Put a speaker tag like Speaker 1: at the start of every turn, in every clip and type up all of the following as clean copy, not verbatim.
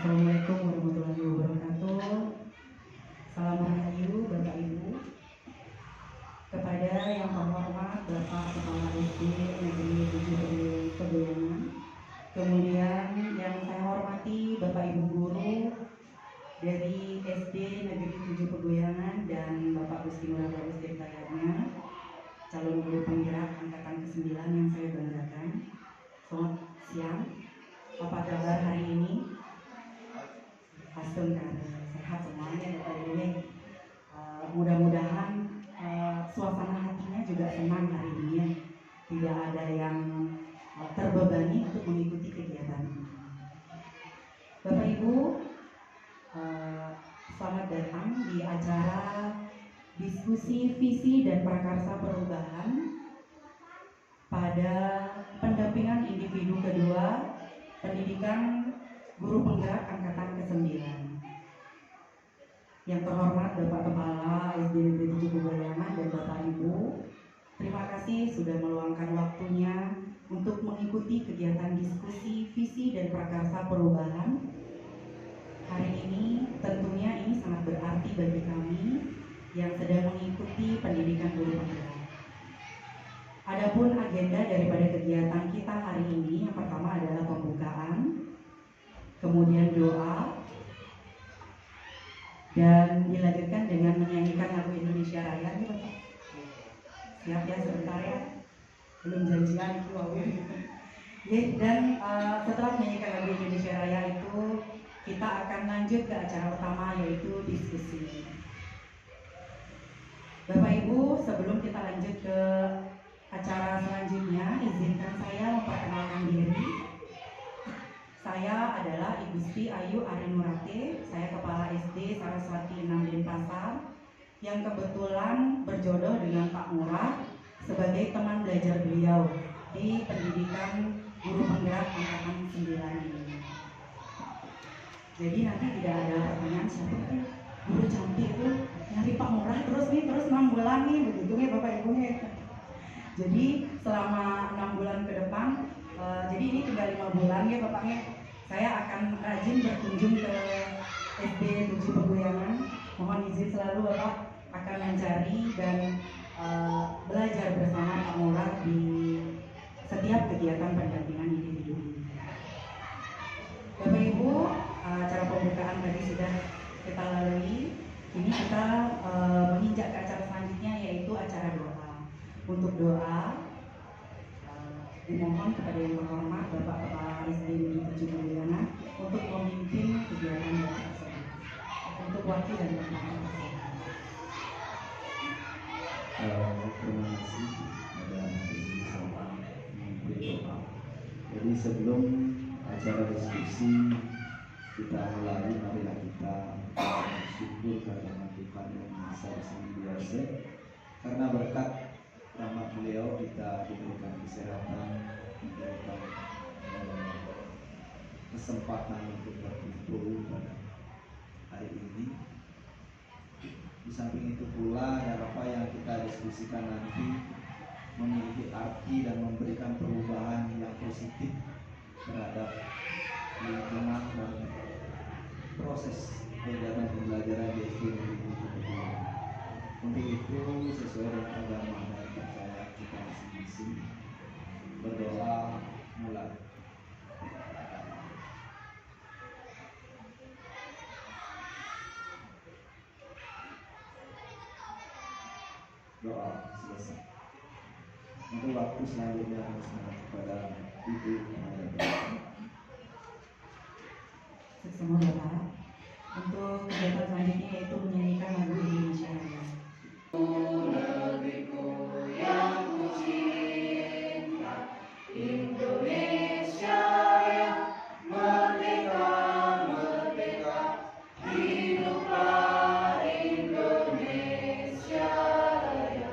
Speaker 1: Assalamualaikum warahmatullahi wabarakatuh. Salam rahayu Bapak Ibu. Kepada yang terhormat Bapak Kepala SD Negeri 7 Pegoyangan, kemudian yang saya hormati Bapak Ibu guru dari SD Negeri 7 Pegoyangan dan Bapak Gusti Ngurah Sekretariatnya, calon guru penggerak angkatan ke-9 yang saya banggakan. Selamat siang. Apa kabar hari ini? Alhamdulillah sehat semuanya Bapak Ibu. Mudah-mudahan suasana hatinya juga senang hari ini ya. Tidak ada yang terbebani untuk mengikuti kegiatan ini. Bapak Ibu, selamat datang di acara diskusi visi dan prakarsa perubahan pada pendampingan individu kedua pendidikan guru penggerak angkatan ke-9. Yang terhormat Bapak Kepala SD Negeri 7 Pegoyangan dan Bapak Ibu, terima kasih sudah meluangkan waktunya untuk mengikuti kegiatan diskusi visi dan prakarsa perubahan. Hari ini tentunya ini sangat berarti bagi kami yang sedang mengikuti pendidikan guru penggerak. Adapun agenda daripada kegiatan kita hari ini, yang pertama adalah pembukaan, kemudian doa, dan dilanjutkan dengan menyanyikan lagu Indonesia Raya. Nih Bapak, siap ya sebentar ya, belum janjian itu dan setelah menyanyikan lagu Indonesia Raya itu kita akan lanjut ke acara utama, yaitu diskusi. Bapak Ibu, sebelum kita lanjut ke acara selanjutnya, izinkan saya memperkenalkan diri. Saya adalah Ibu Sri Ayu Arinurate, saya Kepala SD Saraswati 6 Denpasar, yang kebetulan berjodoh dengan Pak Ngurah sebagai teman belajar beliau di pendidikan guru penggerak angkatan 9 ini. Jadi nanti tidak ada pertanyaan siapa tuh guru cantik itu nyari Pak Ngurah terus 6 bulan nih, begitu nih Bapak Ibu nih. Jadi selama 6 bulan ke depan, jadi ini tinggal 5 bulan ya Bapaknya, saya akan rajin berkunjung ke SD 7 Pegoyangan. Mohon izin selalu Bapak akan mencari dan belajar bersama Pak Ngurah di setiap kegiatan pendampingan individu. Bapak Ibu, acara pembukaan tadi sudah kita lalui. Ini kita menginjak ke acara selanjutnya, yaitu acara doa. Untuk doa, dimohon kepada yang terhormat Bapak Kepala SD Negeri 7 Pegoyangan untuk memimpin kegiatan doa tersebut. Untuk waktu dan tempat.
Speaker 2: Terima kasih pada hari ini sama memimpin doa. Jadi sebelum acara diskusi kita mulai, marilah kita bersyukur karena Tuhan yang Maha Esa dan biasa. Karena berkat rahmat beliau kita diberikan kesehatan, diberikan kesempatan untuk berkumpul pada hari ini. Di samping itu pula, dan apa yang kita diskusikan nanti memiliki arti dan memberikan perubahan yang positif terhadap lingkungan dan proses kegiatan pembelajaran di SD Negeri 7 Pegoyangan. Untuk itu, sesuai dengan agama dan percaya kita masing-masing, berdoa mulai. Doa selesai. Untuk waktu selanjutnya harus kepada Ibu
Speaker 1: Semua Bapak, untuk kegiatan selanjutnya yaitu menyanyikan lagu Indonesia Raya.
Speaker 3: Negeriku yang ku cinta, Indonesia Raya, merdeka, merdeka, hiduplah Indonesia Raya.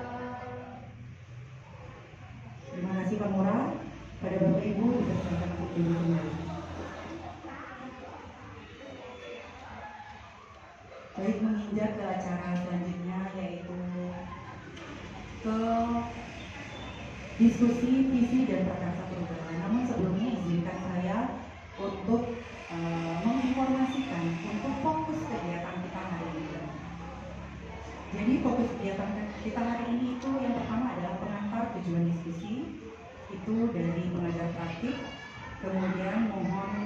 Speaker 1: Terima kasih Pak Ngurah. Pada Bapak Ibu dipersilakan untuk duduk kembali. Baik, menginjak ke acara selanjutnya, yaitu ke diskusi visi dan prakarsa perubahan. Namun sebelumnya izinkan saya untuk menginformasikan yaitu dari pengajar praktik. Kemudian mohon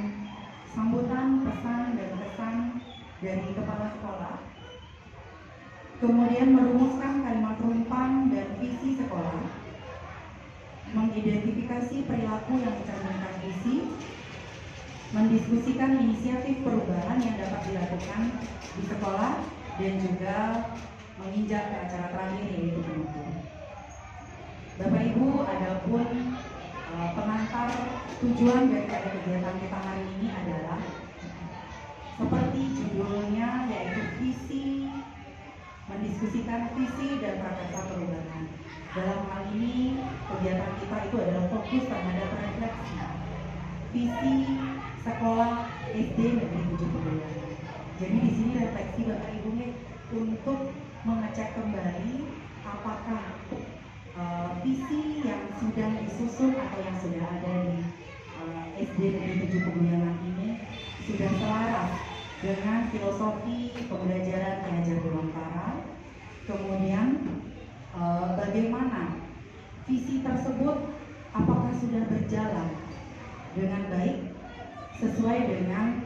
Speaker 1: sambutan, pesan, dan kesan dari kepala sekolah. Kemudian merumuskan kalimat rumpang dan visi sekolah, mengidentifikasi perilaku yang mencerminkan visi, mendiskusikan inisiatif perubahan yang dapat dilakukan di sekolah, dan juga menginjak ke acara terakhir yaitu penutup. Bapak Ibu, adapun pengantar tujuan daripada kegiatan kita hari ini adalah seperti judulnya, yaitu visi, mendiskusikan visi dan prakarsa perubahan. Dalam hal ini kegiatan kita itu adalah fokus terhadap refleksi visi sekolah SD Negeri 7 Peguliran. Jadi di sini refleksi Bapak Ibu untuk mengecek kembali apakah visi yang sudah disusun atau yang sudah ada di SD Negeri 7 Peguliran ini sudah selaras dengan filosofi pembelajaran Ki Dewantara. Kemudian bagaimana visi tersebut, apakah sudah berjalan dengan baik sesuai dengan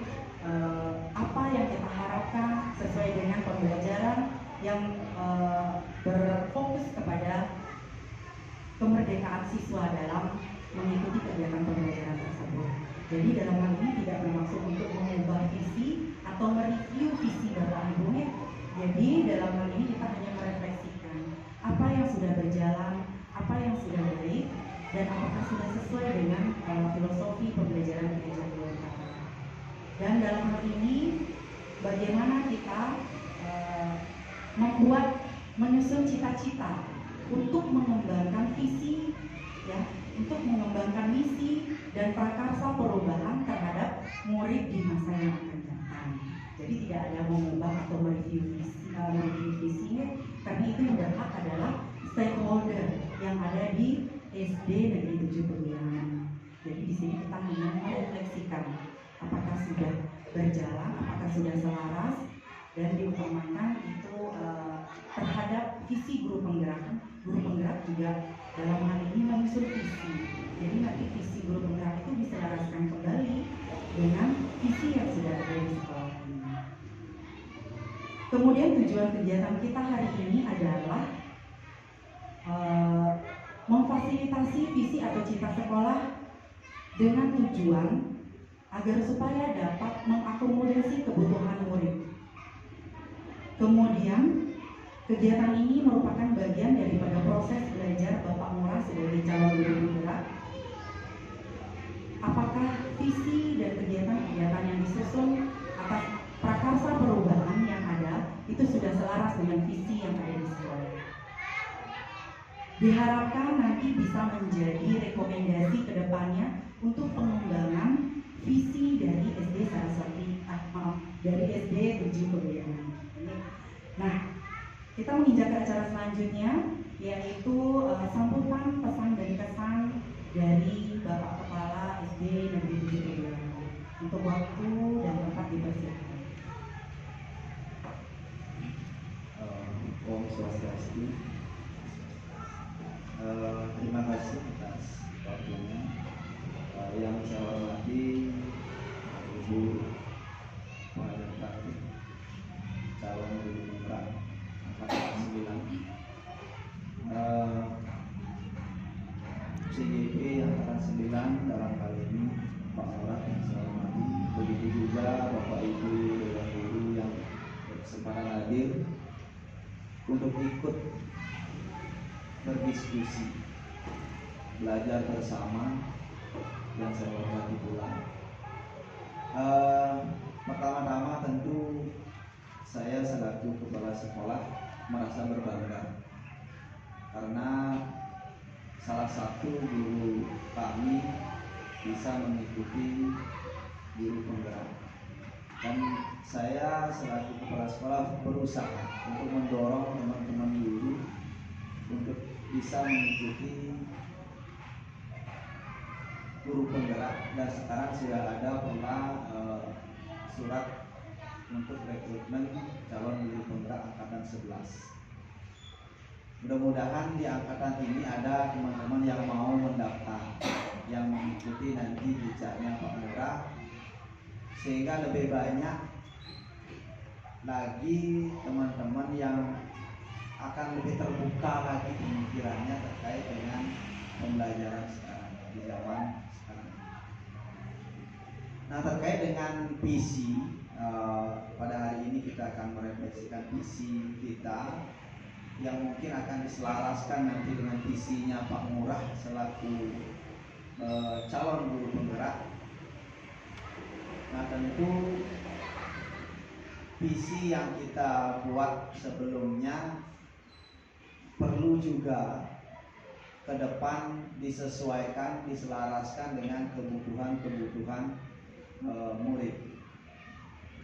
Speaker 1: apa yang kita harapkan, sesuai dengan pembelajaran yang berfokus kepada kemerdekaan siswa dalam mengikuti kegiatan pembelajaran tersebut. Jadi dalam hal ini tidak bermaksud untuk mengubah visi atau mereview visi Bapak Ibu. Jadi dalam hal ini kita hanya merefleksikan apa yang sudah berjalan, apa yang sudah baik, dan apakah sudah sesuai dengan filosofi pembelajaran Ki Dewantara. Dan dalam hal ini bagaimana kita menyusun cita-cita untuk mengembangkan visi, ya, untuk mengembangkan misi dan prakarsa perubahan terhadap murid di masa yang akan datang. Jadi tidak ada mengubah atau mereview visinya, karena itu yang berhak adalah stakeholder yang ada di SD Negeri 7 Peguliran. Jadi di sini kita hanya merefleksikan apakah sudah berjalan, apakah sudah selaras, dan diutamakan itu terhadap visi guru penggerak. Guru penggerak juga dalam hal ini menyusun visi. Jadi nanti visi guru penggerak itu diselaraskan kembali dengan visi yang sudah ada di sekolah ini. Kemudian tujuan kegiatan kita hari ini adalah memfasilitasi visi atau cita sekolah dengan tujuan agar supaya dapat mengakomodasi kebutuhan murid. Kemudian kegiatan ini merupakan bagian daripada proses belajar Bapak Ngurah sebagai calon guru penggerak. Apakah visi dan kegiatan-kegiatan yang disusun atas prakarsa perubahan yang ada itu sudah selaras dengan visi yang ada di sekolah? Diharapkan nanti bisa menjadi rekomendasi ke depannya untuk pengembangan visi dari SD dari SD 7 Peguliran. Nah, kita menginjak ke acara selanjutnya, yaitu sambutan, pesan dan kesan dari Bapak Kepala SD Negeri 7 Peguliran. Untuk waktu dan tempat dipersilakan.
Speaker 2: Om Swastiastu. Terima kasih atas waktunya. Yang saya hormati Ibu pengajar praktik calon guru penggerak angkatan 9, CGP angkatan 9 dalam hal ini Pak Ngurah yang saya hormati, begitu juga Bapak Ibu Dewan Guru yang berkesempatan hadir untuk ikut berdiskusi, belajar bersama, yang saya hormati pula. Pertama-tama tentu saya selaku kepala sekolah merasa berbangga karena salah satu guru kami bisa mengikuti guru penggerak, dan saya selaku kepala sekolah berusaha untuk mendorong teman-teman guru untuk bisa mengikuti guru penggerak, dan sekarang sudah ada pula surat untuk rekrutmen calon guru penggerak angkatan 11. Mudah-mudahan di angkatan ini ada teman-teman yang mau mendaftar, yang mengikuti nanti jejaknya Pak Lurah, sehingga lebih banyak lagi teman-teman yang akan lebih terbuka lagi pemikirannya terkait dengan pembelajaran sekarang di zaman sekarang. Nah, terkait dengan visi, pada hari ini kita akan merefleksikan visi kita yang mungkin akan diselaraskan nanti dengan visinya Pak Ngurah selaku calon guru penggerak. Nah, tentu visi yang kita buat sebelumnya perlu juga ke depan disesuaikan, diselaraskan dengan kebutuhan-kebutuhan murid.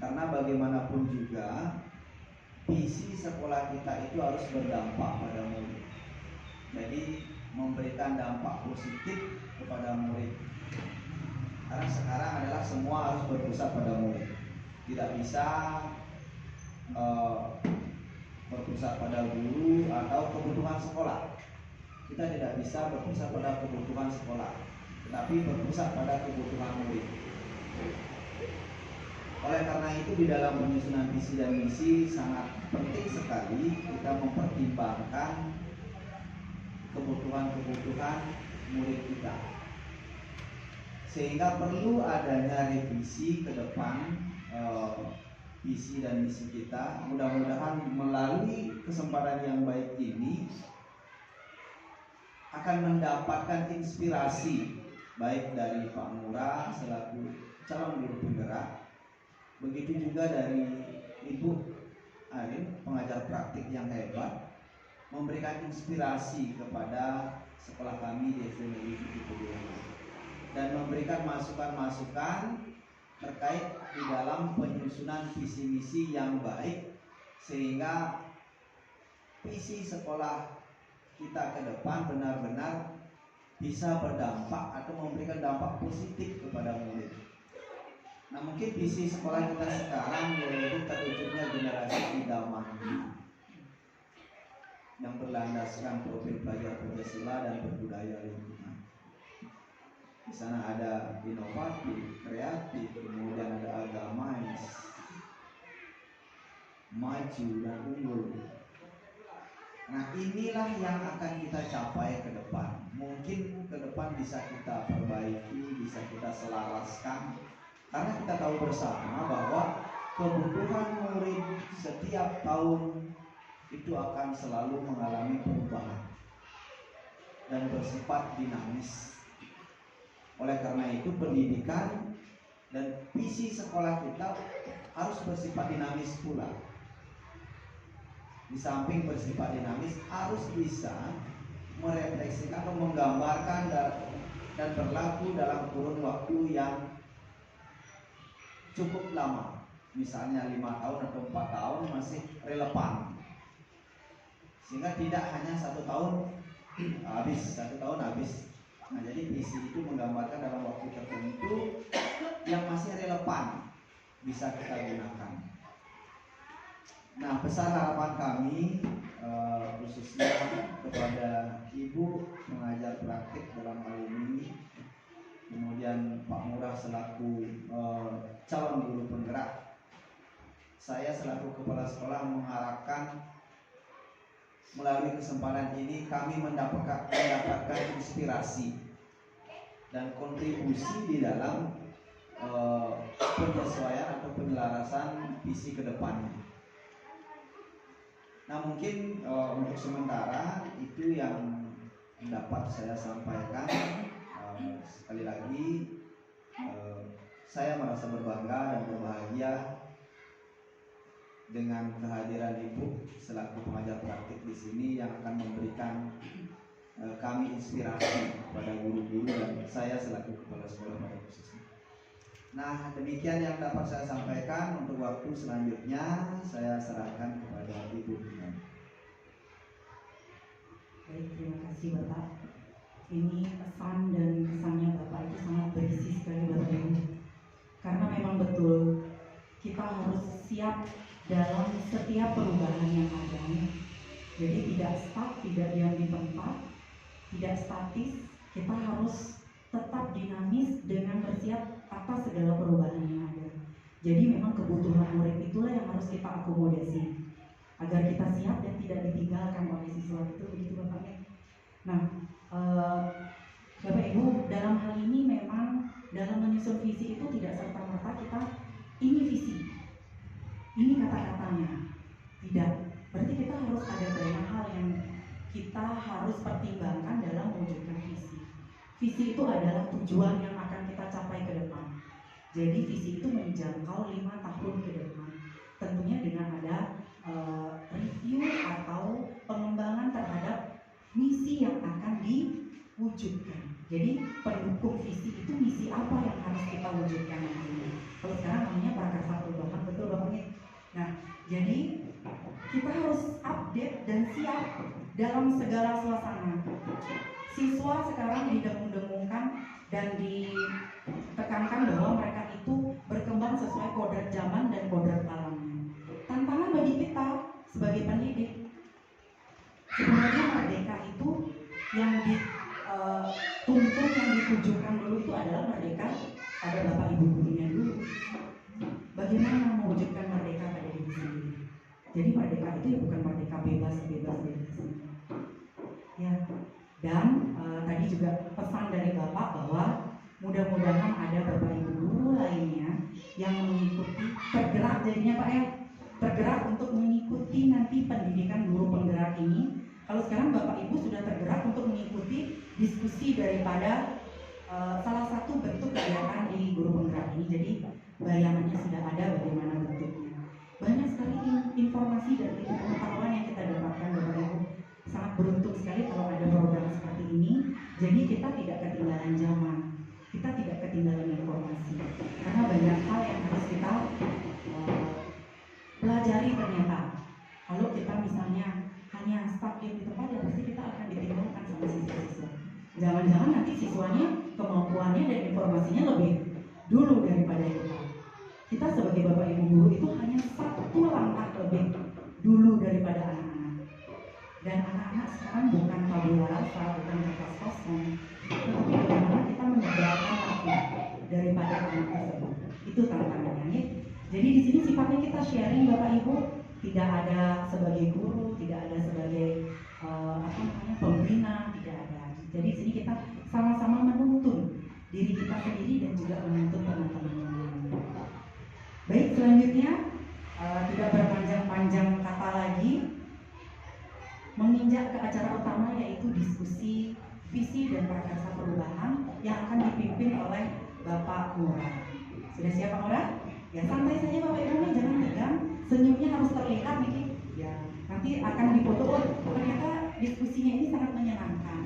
Speaker 2: Karena bagaimanapun juga visi sekolah kita itu harus berdampak pada murid. Jadi memberikan dampak positif kepada murid. Karena sekarang adalah semua harus berpusat pada murid. Tidak bisa berpusat pada guru atau kebutuhan sekolah. Kita tidak bisa berpusat pada kebutuhan sekolah, tetapi berpusat pada kebutuhan murid. Oleh karena itu di dalam penyusunan visi dan misi sangat penting sekali kita mempertimbangkan kebutuhan-kebutuhan murid kita, sehingga perlu adanya revisi ke depan visi dan misi kita. Mudah-mudahan melalui kesempatan yang baik ini akan mendapatkan inspirasi baik dari Pak Ngurah selaku calon guru penggerak, begitu juga dari Ibu Arin, pengajar praktik yang hebat, memberikan inspirasi kepada sekolah kami di SD Negeri Cipinang dan memberikan masukan-masukan terkait di dalam penyusunan visi misi yang baik, sehingga visi sekolah kita ke depan benar-benar bisa berdampak atau memberikan dampak positif kepada murid. Nah, mungkin visi sekolah kita sekarang yaitu terwujudnya generasi idaman yang berlandaskan profil pelajar Pancasila dan berbudaya lingkungan. Di sana ada inovatif, kreatif, kemudian ada agamais, maju dan unggul. Nah, inilah yang akan kita capai ke depan. Mungkin ke depan bisa kita perbaiki, bisa kita selaraskan. Karena kita tahu bersama bahwa kebutuhan murid setiap tahun itu akan selalu mengalami perubahan dan bersifat dinamis. Oleh karena itu pendidikan dan visi sekolah kita harus bersifat dinamis pula. Di samping bersifat dinamis harus bisa merefleksikan atau menggambarkan dan berlaku dalam kurun waktu yang cukup lama, misalnya 5 tahun atau 4 tahun masih relevan, sehingga tidak hanya 1 tahun habis, 1 tahun habis. Nah, jadi visi itu menggambarkan dalam waktu tertentu yang masih relevan bisa kita gunakan. Nah, besar harapan kami khususnya kepada Ibu pengajar praktik dalam hal ini, kemudian Pak Ngurah selaku calon guru penggerak, saya selaku kepala sekolah mengharapkan melalui kesempatan ini kami mendapatkan inspirasi dan kontribusi di dalam penyesuaian atau penyelarasan visi ke depannya. Nah, mungkin untuk sementara itu yang dapat saya sampaikan. Sekali lagi saya merasa berbangga dan berbahagia dengan kehadiran Ibu selaku pengajar praktik di sini yang akan memberikan kami inspirasi kepada guru-guru dan saya selaku kepala sekolah pada khususnya. Nah, demikian yang dapat saya sampaikan. Untuk waktu selanjutnya saya serahkan kepada Ibu.
Speaker 1: Baik, terima kasih Bapak. Ini pesan dan kesannya Bapak itu sangat berisi sekali Bapak Ibu. Karena memang betul kita harus siap dalam setiap perubahan yang ada. Jadi tidak stuck, tidak diam di tempat, tidak statis. Kita harus tetap dinamis dengan bersiap atas segala perubahan yang ada. Jadi memang kebutuhan murid itulah yang harus kita akomodasi agar kita siap dan tidak ditinggalkan oleh siswa itu, begitu Bapak ya. Nah, Bapak Ibu, dalam hal ini memang dalam menyusun visi itu tidak serta-merta kita ini visi, ini kata-katanya, tidak. Berarti kita harus ada banyak hal yang kita harus pertimbangkan dalam mewujudkan visi. Visi itu adalah tujuan yang akan kita capai ke depan. Jadi visi itu menjangkau 5 tahun ke depan. Tentunya dengan ada review atau pengembangan terhadap misi yang akan diwujudkan. Jadi pendukung visi itu misi apa yang harus kita wujudkan nanti. Kalau sekarang namanya prakarsa perubahan, betul Bapak? Nah, jadi kita harus update dan siap dalam segala suasana. Siswa sekarang didengung-dengungkan dan ditekankan bahwa mereka itu berkembang sesuai kodrat zaman dan kodrat alamnya. Tantangan bagi kita sebagai pendidik, sebenarnya merdeka itu yang dituntut, yang ditujukan dulu itu adalah merdeka pada Bapak Ibu gurunya dulu. Bagaimana mewujudkan merdeka pada diri sendiri? Jadi merdeka itu ya bukan merdeka bebas. Ya, dan tadi juga pesan dari Bapak bahwa mudah-mudahan ada Bapak Ibu guru lainnya yang mengikuti, tergerak jadinya Pak ya, tergerak untuk mengikuti nanti pendidikan guru penggerak ini. Kalau sekarang Bapak Ibu sudah tergerak untuk mengikuti diskusi daripada salah satu bentuk kegiatan di guru penggerak ini. Jadi bayangannya sudah ada bagaimana bentuknya. Banyak sekali informasi dan pengetahuan yang kita dapatkan Bapak Ibu. Sangat beruntung sekali kalau ada program seperti ini. Jadi kita tidak ketinggalan zaman, kita tidak ketinggalan informasi. Karena banyak hal yang harus kita pelajari ternyata. Kalau kita misalnya hanya stuck di tempat, ya pasti kita akan ditinggalkan sama siswa-siswa. Jangan-jangan nanti siswanya kemampuannya dan informasinya lebih dulu daripada kita. Kita sebagai Bapak Ibu guru itu hanya satu langkah lebih dulu daripada anak-anak. Dan anak-anak sekarang bukan tabula rasa, bukan kertas kosong, tetapi bagaimana kita menyebarkan lagi daripada anak tersebut. Itu tantangannya. Jadi di sini sifatnya kita sharing Bapak Ibu, tidak ada sebagai guru, tidak ada sebagai pembina, tidak ada. Jadi di sini kita sama-sama menuntun diri kita sendiri dan juga menuntun teman-teman yang lain. Baik, selanjutnya tidak berpanjang-panjang kata lagi, menginjak ke acara utama yaitu diskusi visi dan prakarsa perubahan yang akan dipimpin oleh Bapak Ngurah. Sudah siap Pak Ngurah? Ya santai saja Bapak Ibu, jangan tegang, senyumnya harus terlihat nih. Ya, nanti akan difoto. Oh, ternyata diskusinya ini sangat menyenangkan.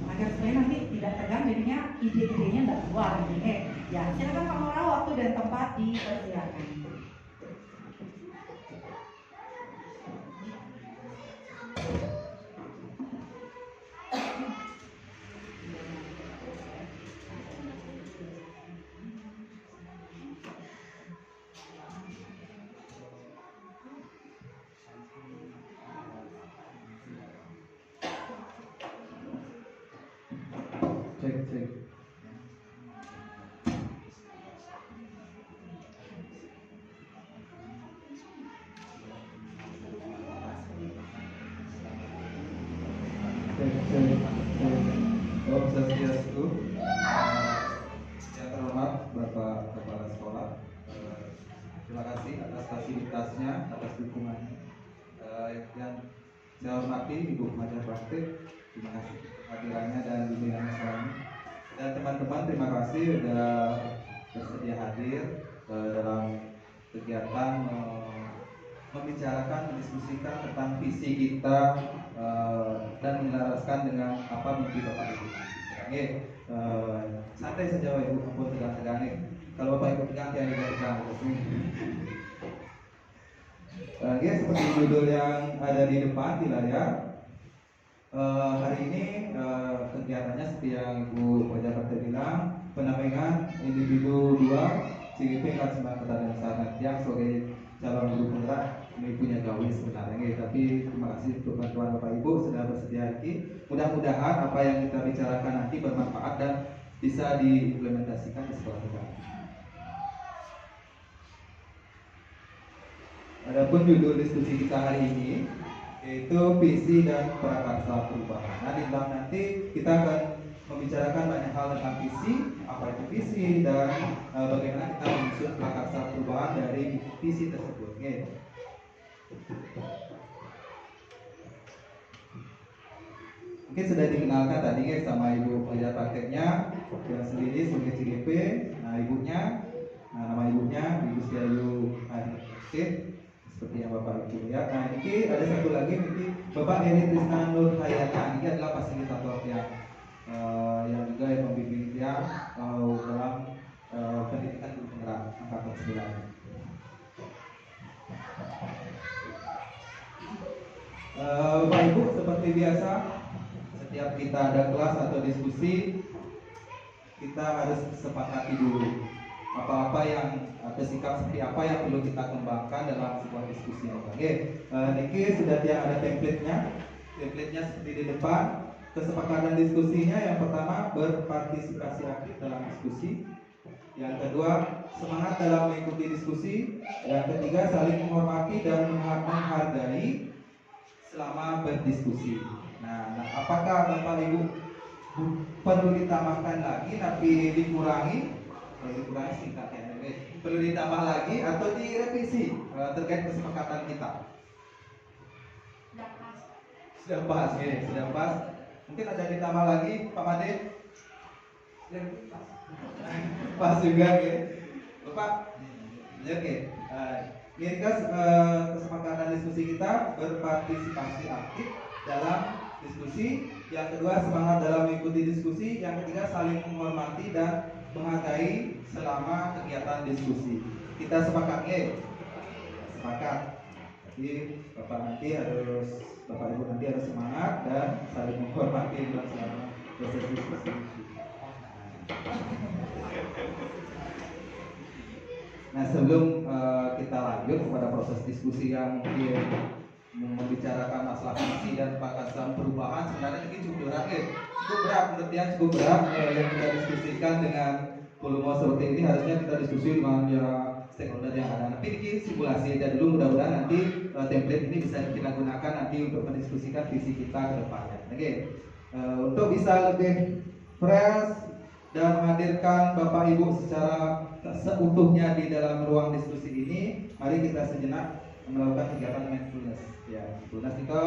Speaker 1: Agar supaya nanti tidak tegang, jadinya ide-idenya nggak keluar. Ya, silakan Pak Ngurah, waktu dan tempat dipersilakan.
Speaker 2: Cek. Om Swastiastu. Yang terhormat Bapak Kepala Sekolah, terima kasih atas fasilitasnya, atas dukungannya. Yang saya hormati Ibu Pengajar Praktik, terima kasih kehadirannya dan bimbingannya selama. Dan teman-teman, terima kasih sudah bersedia hadir dalam kegiatan membicarakan, mendiskusikan tentang visi kita dan menyelaraskan dengan apa mimpi Bapak Ibu. Santai saja Bapak Ibu, ampun tegang-tegang nih. Kalau Bapak Ibu tegang, jangan tegang. Ya, seperti judul yang ada di depan di layar. Hari ini kegiatannya seperti yang Ibu Pengajar Praktik bilang, pendampingan individu 2 CGP Kelas 9 Kota dan Saat yang sebagai calon guru penggerak punya gawe sebenarnya ya. Tapi terima kasih untuk bantuan Bapak Ibu sudah bersedia lagi. Mudah-mudahan apa yang kita bicarakan nanti bermanfaat dan bisa diimplementasikan di sekolah kita. Adapun judul diskusi kita hari ini yaitu visi dan prakarsa perubahan. Nah, di dalam nanti kita akan membicarakan banyak hal tentang visi, apa itu visi, dan bagaimana kita menyusun prakarsa perubahan dari visi tersebut. Oke. Mungkin sudah dikenalkan tadi guys sama Ibu pelajar prakteknya yang sendiri sebagai CGP. Nah, ibunya, nama ibunya Ibu Setiayu Adit, seperti yang Bapak Ibu lihat. Nah, ini ada satu lagi nanti Bapak Eri Trisna Nur Hayana. Ini adalah fasilitator yang juga yang membimbing dia dalam pendidikan guru penggerak angkatan 9. Bapak Ibu, seperti biasa setiap kita ada kelas atau diskusi kita harus sepakati dulu apa-apa yang atau sikap seperti apa yang perlu kita kembangkan dalam sebuah diskusi. Oke, Niki sudah dia ada template-nya seperti di depan. Kesepakatan diskusinya yang pertama berpartisipasi aktif dalam diskusi, yang kedua semangat dalam mengikuti diskusi, yang ketiga saling menghormati dan menghargai selama berdiskusi. Nah, apakah Bapak Ibu perlu ditambahkan lagi tapi dikurangi singkatnya, perlu ditambah lagi atau direvisi terkait kesepakatan kita? Sudah pas, ya, sudah pas. Mungkin ada ditambah lagi, Pak Made? Pas juga, ya. Bapak? Oke. Ini kesepakatan diskusi kita berpartisipasi aktif dalam diskusi. Yang kedua semangat dalam mengikuti diskusi. Yang ketiga saling menghormati dan menghargai selama kegiatan diskusi. Kita sepakat, ya? Sepakat. Jadi Bapak Ibu nanti harus semangat dan saling menghormati selama proses diskusi. Nah, sebelum kita lanjut kepada proses diskusi yang mungkin membicarakan masalah visi dan prakarsa perubahan, sebenarnya ini cukup berat, pengertian cukup berat yang kita diskusikan dengan volume seperti ini. Harusnya kita diskusi dengan stakeholder yang ada. Tapi ini simulasi aja dulu, mudah-mudahan nanti template ini bisa kita gunakan nanti untuk mendiskusikan visi kita ke depannya. Oke, untuk bisa lebih fresh dan menghadirkan Bapak Ibu secara seutuhnya di dalam ruang diskusi ini, mari kita sejenak melakukan kegiatan mindfulness. Ya, mindfulness itu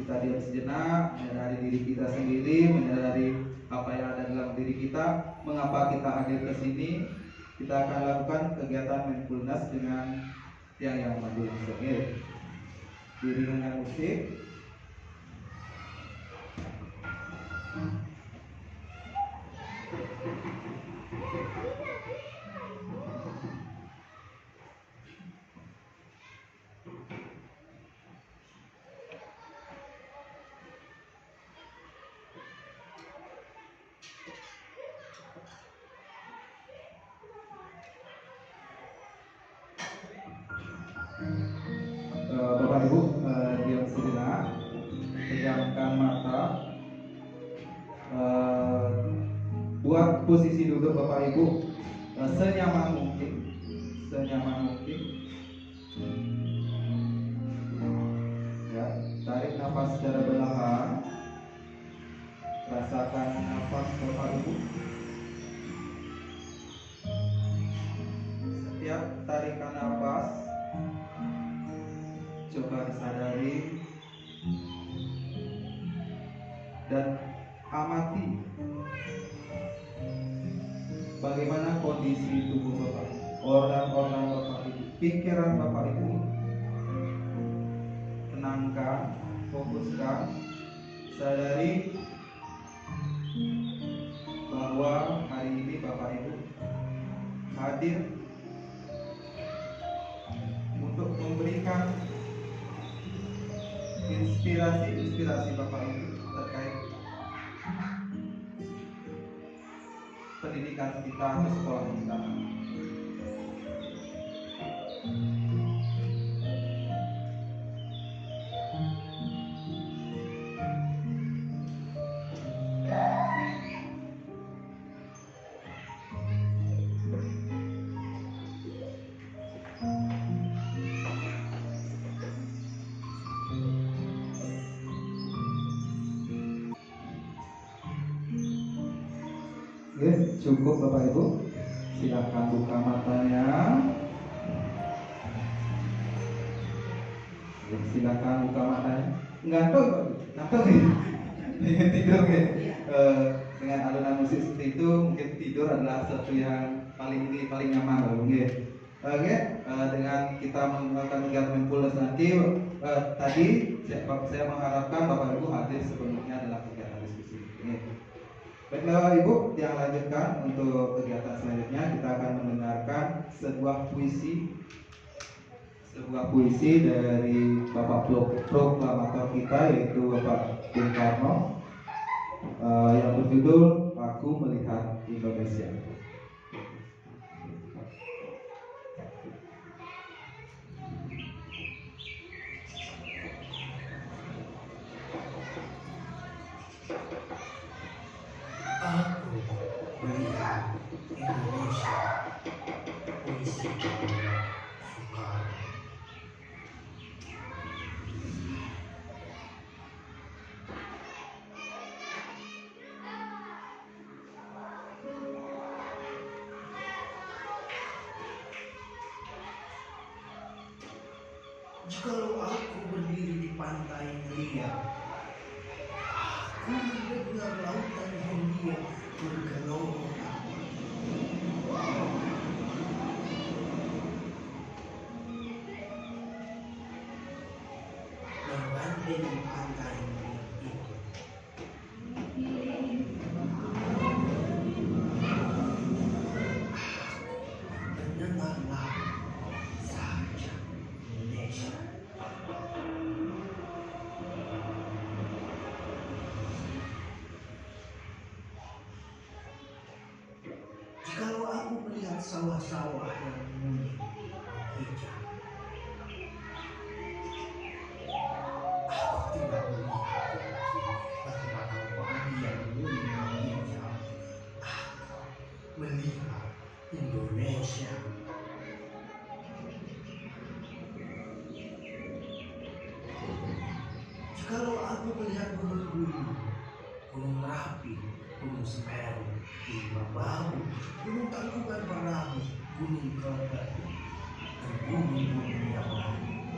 Speaker 2: kita diam sejenak, menyadari diri kita sendiri, menyadari apa yang ada dalam diri kita, mengapa kita hadir ke sini. Kita akan lakukan kegiatan mindfulness dengan yang maju langsung. Diiringi musik. Bapak Ibu diam sejenak, pejamkan mata, buat posisi duduk Bapak Ibu senyaman mungkin, ya, tarik nafas secara perlahan, rasakan nafas Bapak Ibu. Setiap tarikan nafas coba disadari dan amati bagaimana kondisi tubuh Bapak, organ-organ Bapak Ibu, pikiran Bapak Ibu. Tenangkan, fokuskan, sadari bahwa hari ini Bapak Ibu hadir untuk memberikan inspirasi Bapak Ibu terkait pendidikan kita atau sekolah kita. Cukup Bapak Ibu. Silakan buka matanya. Silakan buka matanya. Ngantuk, ngantuk ya? Ingin tidur ya? Dengan alunan musik seperti itu mungkin tidur adalah sesuatu yang paling nyaman Bapak Ibu. Oke, dengan kita melakukan kegiatan mindfulness nanti, tadi saya mengharapkan Bapak Ibu hadir sepenuhnya dalam kegiatan diskusi ini. Baiklah Bapak Ibu, yang lanjutkan untuk kegiatan selanjutnya kita akan mendengarkan sebuah puisi dari Bapak proklamator kita, yaitu Bapak Bung Karno, yang berjudul Aku Melihat Indonesia.
Speaker 4: Aku melihat Indonesia, puisi Soekarno. Jikalau aku berdiri di pantai liar, aku mendengar lautan Hindia bergelora. Membanding pantai liar itu, mendengarlah saja Indonesia. Jikalau aku melihat sawah-sawah yang kuning hijau, aku tidak melihat batu-batu padi yang kuning hijau. Aku melihat Indonesia. Jikalau aku melihat gunung-gunung, Gunung Merapi, Gunung Semeru, Gunung Merbabu, Gunung Tangkuban Perahu, Gunung Kelebet, dan gunung-gunung yang lain,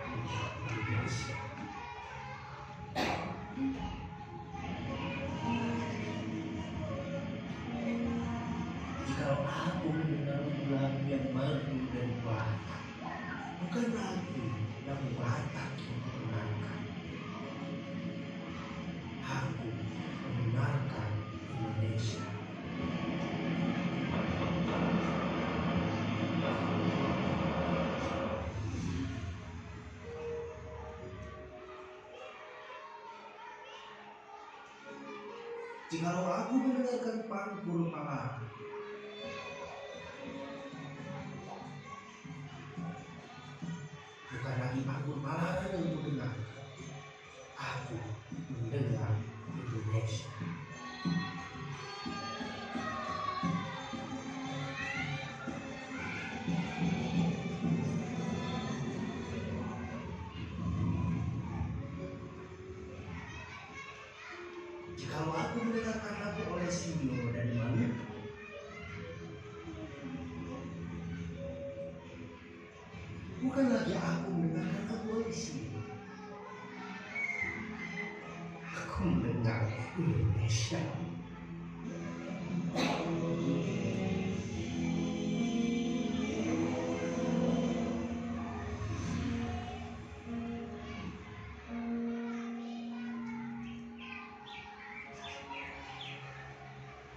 Speaker 4: melihat Indonesia. Jikalau aku mendengar lagu yang merdu dan batak, bukan lagi lagu Batak yang menyenangkan, aku mendengarkan Indonesia. Jikalau aku mendengarkan pangkur Palar, bukan lagi pangkur Palar yang mendengar, aku mendengar Indonesia. Jikalau aku mendengarkan lagu oleh Sinyo dan Maluku, bukan lagi aku mendengarkan lagu oleh Sinyo, aku mendengar Indonesia.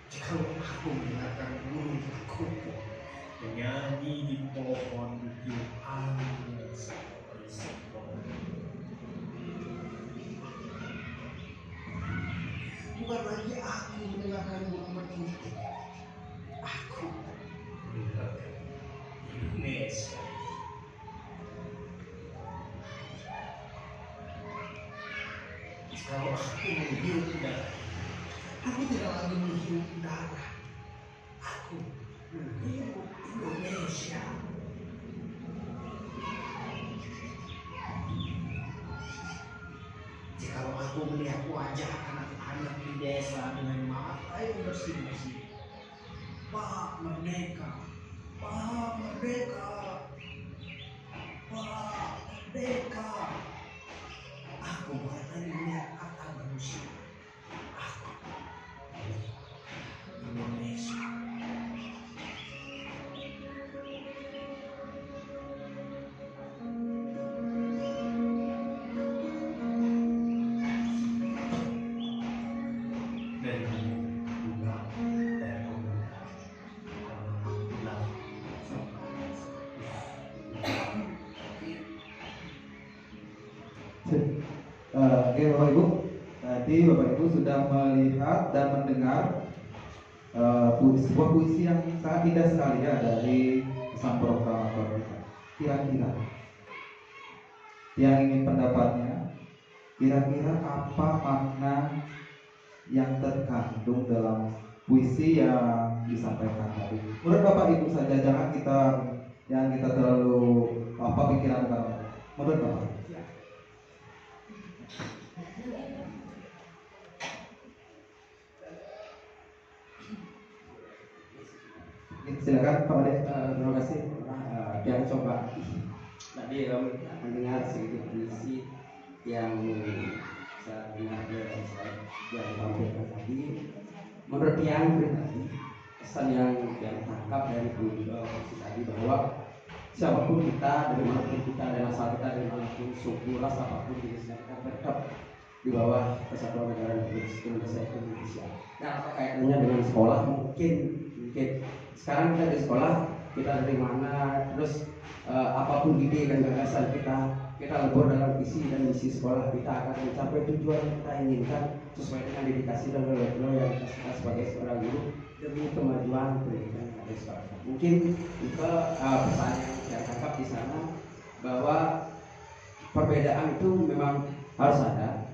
Speaker 4: Jikalau aku mendengarkan burung kupu menyanyi di pohon bibir angin yang seperti sipon, bukan lagi aku mendengarkan burung merpati, aku mendengarkan Indonesia. Jikalau aku menghirup udara, aku tidak lagi menghirup udara, aku menghirup Indonesia. Jikalau aku melihat wajah anak-anak desa dengan mata yang bersih-bersih. Pak Merdeka, Pak Merdeka, Pak Merdeka. Aku bukan melihat kata manusia. Aku Indonesia.
Speaker 2: Oke Bapak Ibu, tadi Bapak Ibu sudah melihat dan mendengar sebuah puisi yang sangat indah sekali ya dari sang proklamator kita. Kira-kira yang ingin pendapatnya, kira-kira apa makna yang terkandung dalam puisi yang disampaikan tadi? Menurut Bapak Ibu saja, jangan kita terlalu pikiran Bapak. Menurut Bapak? Silakan Pak Ade.
Speaker 5: Terima kasih. Dan coba tadi mendengar sedikit puisi yang saya dengar dari yang tampilkan tadi. Menurut yang pribadi, pesan yang tangkap dari puisi tadi bahwa siapapun kita, dari manapun kita, dari asal kita, dari manapun suku, ras apapun jenisnya, kita tetap di bawah Kesatuan Negara Republik Indonesia itu Indonesia. Nah, apa kaitannya dengan sekolah? Mungkin sekarang kita di sekolah, kita dari mana, terus apapun ide dan gagasan kita lebur dalam visi dan misi sekolah, kita akan mencapai tujuan yang kita inginkan sesuai dengan dedikasi dan nilai-nilai yang kita sebagai seorang guru demi kemajuan pendidikan yang ada di sekolah. Mungkin itu pesan yang saya tangkap di sana, bahwa perbedaan itu memang harus ada.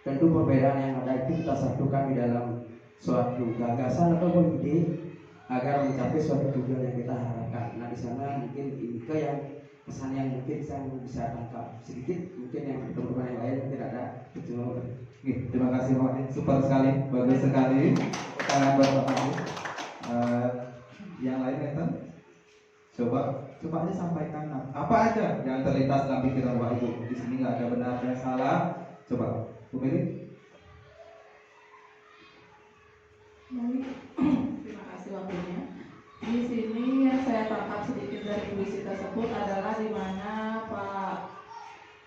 Speaker 5: Tentu perbedaan yang ada itu kita satukan di dalam suatu gagasan atau ide agar mencapai suatu tujuan yang kita harapkan. Nah, di sana mungkin ini yang pesan yang mungkin saya bisa tangkap sedikit. Mungkin yang teman-teman yang lain mungkin ada.
Speaker 2: Terima kasih Pak, super sekali, bagus sekali. Tangan buat Bapak. Yang lain ya, coba aja sampaikan apa aja yang terlintas dalam pikiran Bapak Ibu. Di sini nggak ada benar dan salah. Coba, Bu Meli.
Speaker 3: Terima kasih waktunya. Di sini yang saya tangkap sedikit dari puisi tersebut adalah di mana Pak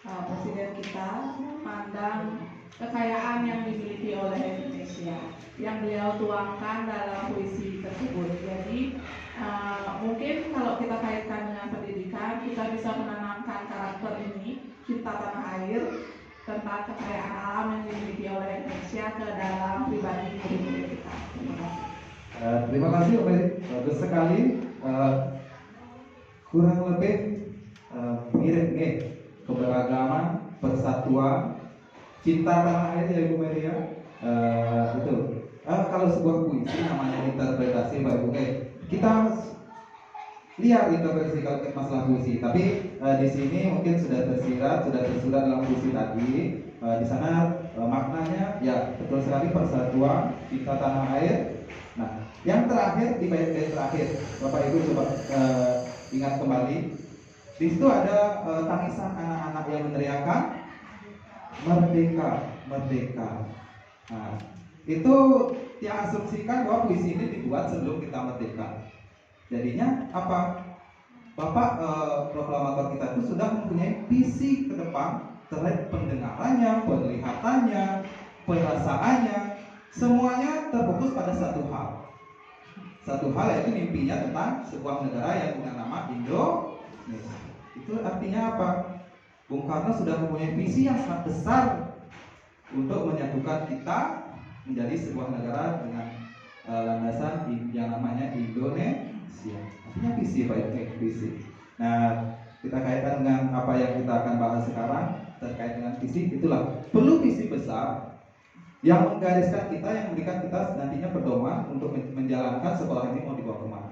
Speaker 3: Presiden kita memandang kekayaan yang dimiliki oleh Indonesia yang beliau tuangkan dalam puisi tersebut. Jadi mungkin kalau kita kaitkan dengan pendidikan, kita bisa menanamkan karakter ini, cinta tanah air, tentang kekayaan alam yang dimiliki oleh Indonesia ke dalam pribadi murid-murid kita. Terima kasih.
Speaker 2: Terima kasih Om Eri, bagus sekali. Kurang lebih mirip nih, keberagaman, persatuan, cinta tanah air ya Ibu Meri ya. Itu. Kalau sebuah puisi namanya interpretasi Pak Ibu, kita lihat interpretasi kalau masalah puisi. Tapi di sini mungkin sudah tersurat dalam puisi tadi. Di sana maknanya ya betul sekali, persatuan, cinta tanah air. Nah, yang terakhir di bait terakhir, Bapak Ibu coba ingat kembali. Di situ ada tangisan anak-anak yang meneriakan merdeka, merdeka. Nah, itu yang asumsikan bahwa puisi ini dibuat sebelum kita merdeka. Jadinya apa? Bapak proklamator kita itu sudah mempunyai visi ke depan terkait pendengarannya, penglihatannya, perasaannya, semuanya terfokus pada satu hal. Satu hal yaitu mimpinya tentang sebuah negara yang punya nama Indonesia. Itu artinya apa? Bung Karno sudah mempunyai visi yang sangat besar untuk menyatukan kita menjadi sebuah negara dengan landasan yang namanya Indonesia. Artinya visi, Pak, visi. Nah, kita kaitkan dengan apa yang kita akan bahas sekarang terkait dengan visi. Itulah perlu visi besar yang menggariskan kita, yang memberikan kita nantinya pedoman untuk menjalankan sekolah ini mau dibawa kemana.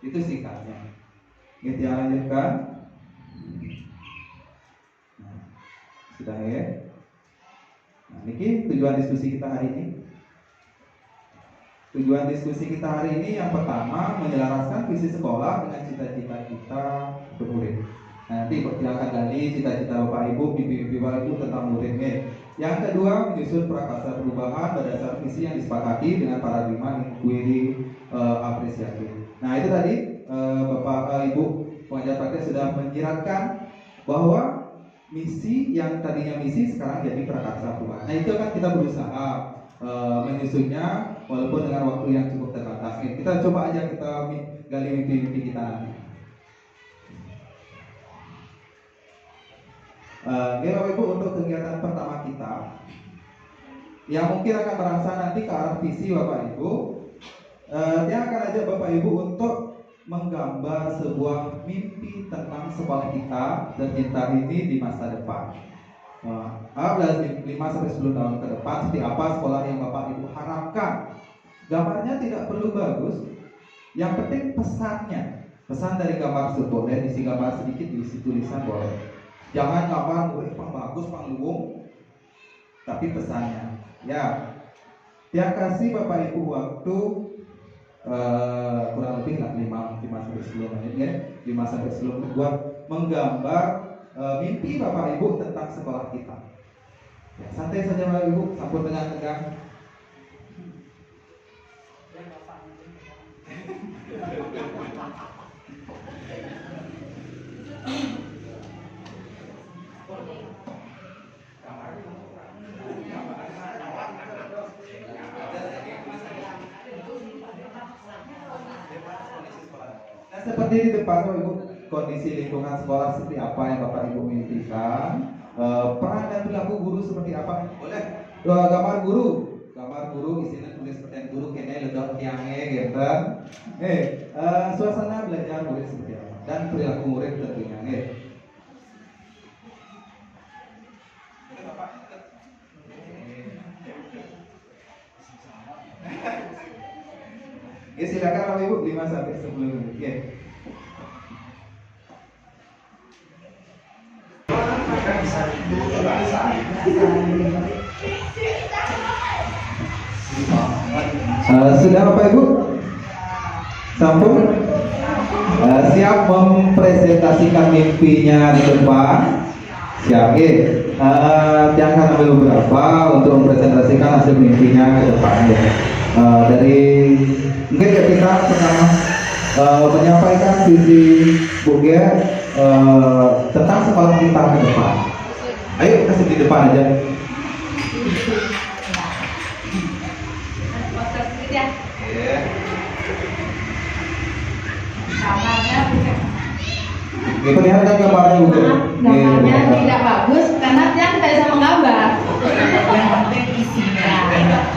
Speaker 2: Itu singkatnya. Kita lanjutkan. Nah, sudah ya.
Speaker 6: Nah, ini tujuan diskusi kita hari ini. Tujuan diskusi kita hari ini yang pertama menyelaraskan visi sekolah dengan cita-cita kita untuk murid. Nanti persilakan gali cita-cita Bapak Ibu, mimpi-mimpi Bapak Ibu tentang muridnya. Yang kedua menyusun prakarsa perubahan berdasar visi yang disepakati dengan paradigma inquiry apresiasi. Nah itu tadi Bapak Ibu pengajar praktek sudah menyiratkan bahwa misi yang tadinya misi sekarang jadi prakarsa perubahan. Nah itu kan kita berusaha menyusunnya walaupun dengan waktu yang cukup terbatas. Kita coba aja kita gali mimpi-mimpi kita nanti. Bapak Ibu untuk kegiatan pertama kita yang mungkin akan merasa nanti ke arah visi Bapak Ibu, dia akan ajak Bapak Ibu untuk menggambar sebuah mimpi tentang sekolah kita tercinta ini di masa depan. 5-10 tahun ke depan seperti apa sekolah yang Bapak Ibu harapkan. Gambarnya tidak perlu bagus, yang penting pesannya. Pesan dari gambar tersebut boleh isi gambar sedikit, diisi tulisan boleh. Jangan gambar murid pang bagus, pang luwung, tapi pesannya. Ya, dia kasih Bapak Ibu waktu kurang lebih 5-10 menit ya, 5-10 menit buat menggambar mimpi Bapak Ibu tentang sekolah kita. Ya, santai saja Bapak Ibu, sambut dengan tegang. Nah, seperti di depan Bapak Ibu, kondisi lingkungan sekolah seperti apa yang Bapak Ibu mimpikan, peran dan perilaku guru seperti apa? Boleh gambar guru isinya tulis seperti yang guru kene ledok tiangnya gitu. Suasana belajar murid seperti apa dan perilaku murid tentunya. Silakan Bapak Ibu 5-10 menit. Sudah Bapak Ibu? Sambung? Siap mempresentasikan mimpinya di depan? Siap, jangan ambil beberapa untuk mempresentasikan hasil mimpinya ke depan ya. Dari mungkin kita pertama menyampaikan visi Bu Gia tentang sekolah kita ke depan. Ayo kasih di depan aja. Perlihatkan gambarnya Bu Gia.
Speaker 7: Gambarnya tidak bagus karena dia tidak bisa menggambar.
Speaker 1: Yang penting isinya.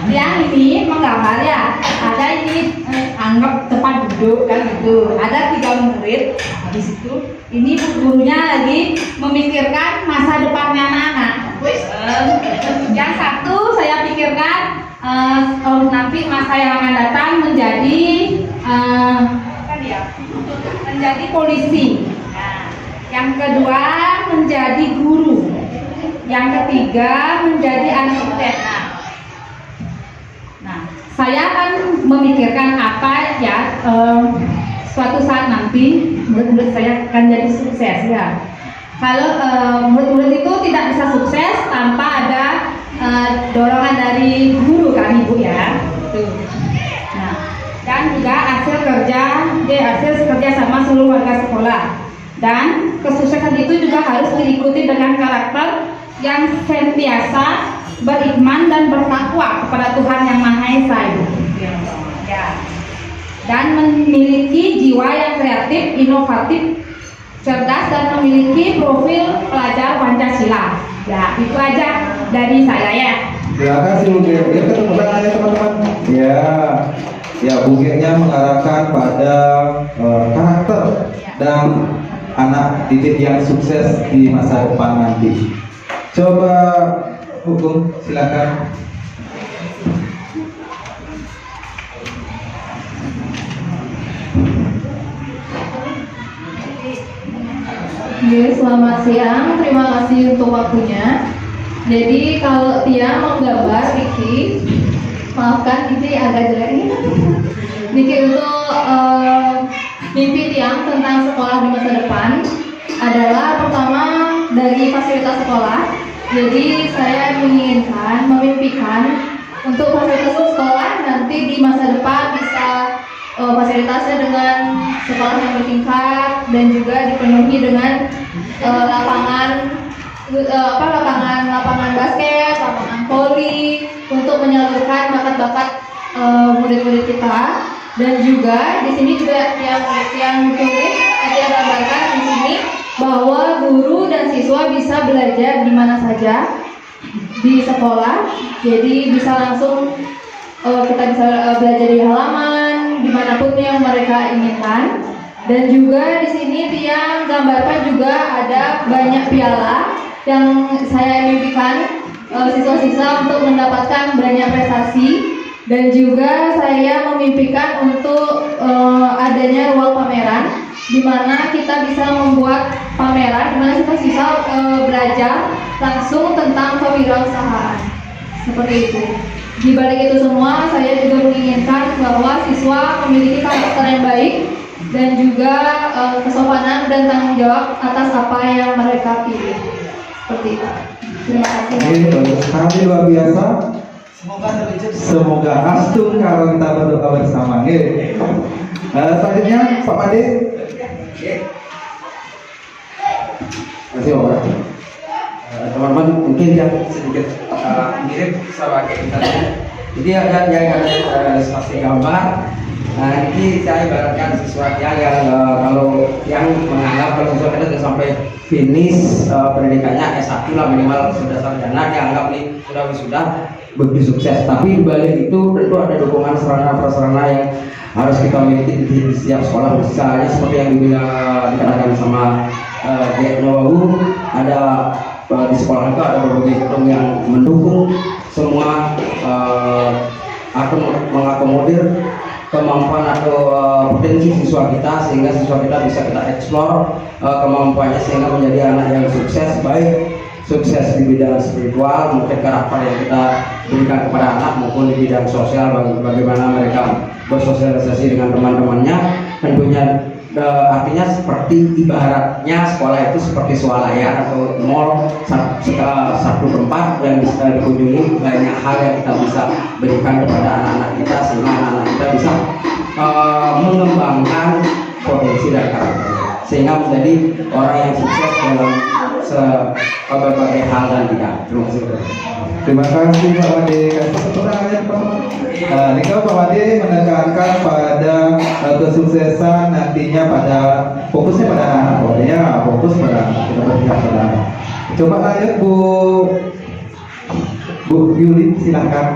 Speaker 7: Yang ini menggambar ya. Ada ini anggap tempat duduk kan gitu. Ada 3 murid. Habis itu ini gurunya lagi memikirkan masa depannya anak-anak. Yang satu saya pikirkan nanti masa yang akan datang menjadi menjadi polisi. Nah, yang kedua menjadi guru. Yang ketiga menjadi arsitek. Nah, saya akan memikirkan apa ya suatu saat nanti murid-murid saya akan jadi sukses ya. Kalau murid-murid itu tidak bisa sukses tanpa ada dorongan dari guru kan Ibu ya. Tuh. Nah, dan juga hasil kerja sama seluruh warga sekolah. Dan kesuksesan itu juga harus diikuti dengan karakter yang senantiasa beriman dan bertakwa kepada Tuhan Yang Maha Esa Ibu. Ya. Dan memiliki jiwa yang kreatif, inovatif, cerdas dan memiliki profil pelajar Pancasila. Ya, itu aja dari saya ya.
Speaker 6: Terima kasih Bu Gia. Ya, ketemu tangannya teman-teman. Ya Bu Gia-nya mengarahkan pada karakter dan anak didik yang sukses di masa depan nanti. Coba hukum silakan.
Speaker 3: Selamat siang, terima kasih untuk waktunya.
Speaker 7: Jadi kalau Tia menggambar Niki, maafkan ini agak jelek ini. Niki untuk mimpi Tiang tentang sekolah di masa depan adalah pertama dari fasilitas sekolah. Jadi saya menginginkan, memimpikan untuk fasilitas sekolah nanti di masa depan bisa fasilitasnya dengan sekolah yang bertingkat dan juga dipenuhi dengan lapangan basket, lapangan voli untuk menyalurkan bakat-bakat murid-murid kita. Dan juga di sini juga yang tulis saya gambarkan di sini bahwa guru dan siswa bisa belajar di mana saja di sekolah. Jadi bisa langsung kita bisa belajar di halaman dimanapun yang mereka inginkan. Dan juga di sini Tiang gambarkan juga ada banyak piala yang saya mimpikan siswa-siswa untuk mendapatkan banyak prestasi. Dan juga saya memimpikan untuk adanya ruang pameran di mana kita bisa membuat pameran di mana siswa-siswa belajar langsung tentang kewirausahaan. Seperti itu. Di balik itu semua saya juga menginginkan bahwa siswa memiliki karakter yang baik dan juga kesopanan dan tanggung jawab atas apa yang mereka pilih. Seperti itu. Terima kasih.
Speaker 6: Bagus sekali, luar biasa. Semoga astung kalau kita berdoa bersama. Selanjutnya Pak Made. Terima kasih Pak.
Speaker 5: Teman-teman mungkin yang sedikit mirip sama kayak kita. Jadi ada yang ada ilustrasi gambar. Nah ini saya ibaratkan sesuatu yang kalau yang menganggap kalau siswa kita sudah sampai finish pendidikannya S1 lah minimal sudah sarjana, dianggap nih sudah begitu sukses. Tapi di balik itu tentu ada dukungan sarana prasarana yang harus kita miliki di setiap sekolah. Misalnya seperti yang dikatakan sama Dek Nawawu, ada di sekolah itu ada berbagai gedung yang mendukung semua atau mengakomodir kemampuan atau potensi siswa kita sehingga siswa kita bisa kita eksplor kemampuannya sehingga menjadi anak yang sukses, baik sukses di bidang spiritual, mungkin karakter yang kita berikan kepada anak maupun di bidang sosial, bagaimana mereka bersosialisasi dengan teman-temannya. Tentunya artinya seperti ibaratnya sekolah itu seperti swalayan atau mall, satu tempat yang bisa dikunjungi, banyak hal yang kita bisa berikan kepada anak-anak kita sehingga anak-anak kita bisa mengembangkan potensi dan karakter sehingga menjadi orang yang sukses dalam berbagai hal dan bidang. Terima kasih.
Speaker 6: Terima kasih Pak Made. Nika Pak Made menekankan pada kesuksesan nantinya pada fokusnya pada anak ya, fokus pada kita berpihak pada anak. Coba lanjut Bu Yuli, silakan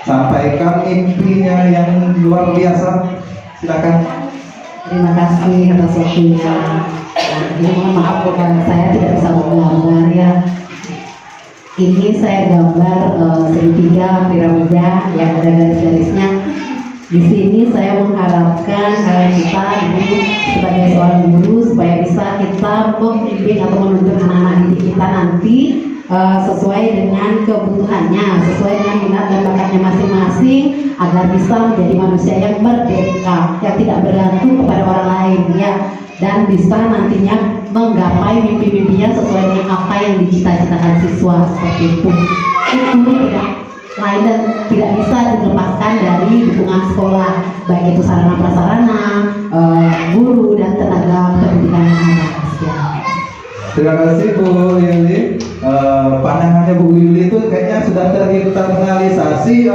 Speaker 6: sampaikan mimpinya yang luar biasa. Silakan.
Speaker 8: Terima kasih atas waktunya. Ini mohon maaf karena saya tidak bisa menggambar ya. Ini saya gambar segitiga piramida yang ada garis-garisnya. Di sini saya mengharapkan kita ibu sebagai seorang guru supaya bisa kita membimbing atau menuntun anak-anak didik kita nanti sesuai dengan kebutuhannya, sesuai dengan minat dan bakatnya masing-masing agar bisa menjadi manusia yang merdeka, yang tidak bergantung kepada orang lain ya, dan bisa nantinya menggapai mimpi-mimpinya sesuai dengan apa yang dicita-citakan siswa. Seperti itu tidak lain dan tidak bisa dilepaskan dari dukungan sekolah, baik itu sarana prasarana, guru dan tenaga pendidikan yang ada.
Speaker 6: Terima kasih Bu Yuli. Pandangannya Bu Yuli itu kayaknya sudah terinternalisasi.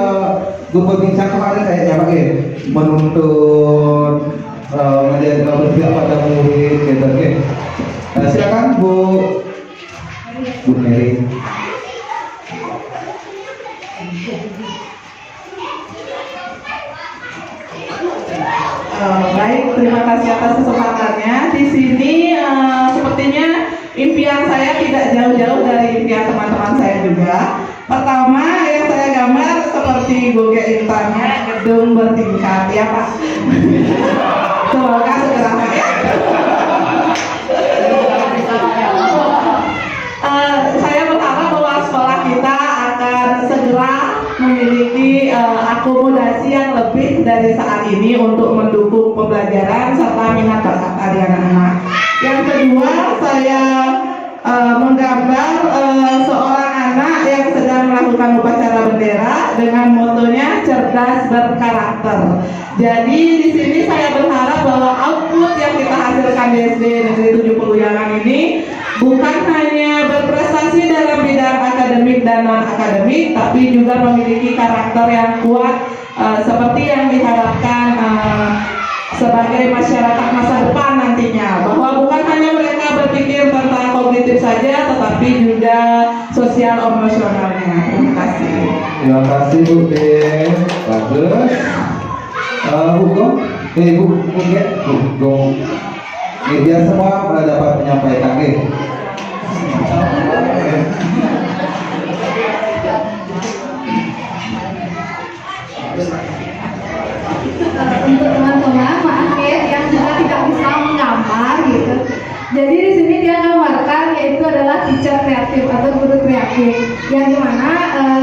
Speaker 6: Berbincang kemarin kayaknya Pak, menuntut menjaga berpihak pada murid gitu. Silakan Bu Mary.
Speaker 3: Baik, terima kasih atas kesempatannya. Di sini sepertinya impian saya tidak jauh-jauh dari impian teman-teman saya juga. Pertama yang saya gambar seperti Goge Intannya, gedung bertingkat ya Pak. Semoga segera ya. Saya berharap bahwa sekolah kita akomodasi yang lebih dari saat ini untuk mendukung pembelajaran serta minat bakat dari anak-anak. Yang kedua, saya menggambar seorang anak yang sedang melakukan upacara bendera dengan motonya cerdas berkarakter. Jadi di sini saya berharap bahwa output yang kita hasilkan di SD Negeri 7 Peluyangan ini bukan hanya berprestasi dalam bidang akademik dan non akademik, tapi juga memiliki karakter yang kuat seperti yang diharapkan sebagai masyarakat masa depan nantinya, bahwa bukan hanya mereka berpikir tentang kognitif saja, tetapi juga sosial emosionalnya. Terima kasih.
Speaker 6: Terima kasih Bu Den. Bagus. Hukum, Ibu Mungkin, hukum. Biar semua dapat menyampaikan.
Speaker 7: Untuk teman-teman, maaf ya, yang juga tidak bisa menggambar gitu. Jadi di sini dia gambarkan yaitu adalah teacher kreatif atau guru kreatif, yang dimana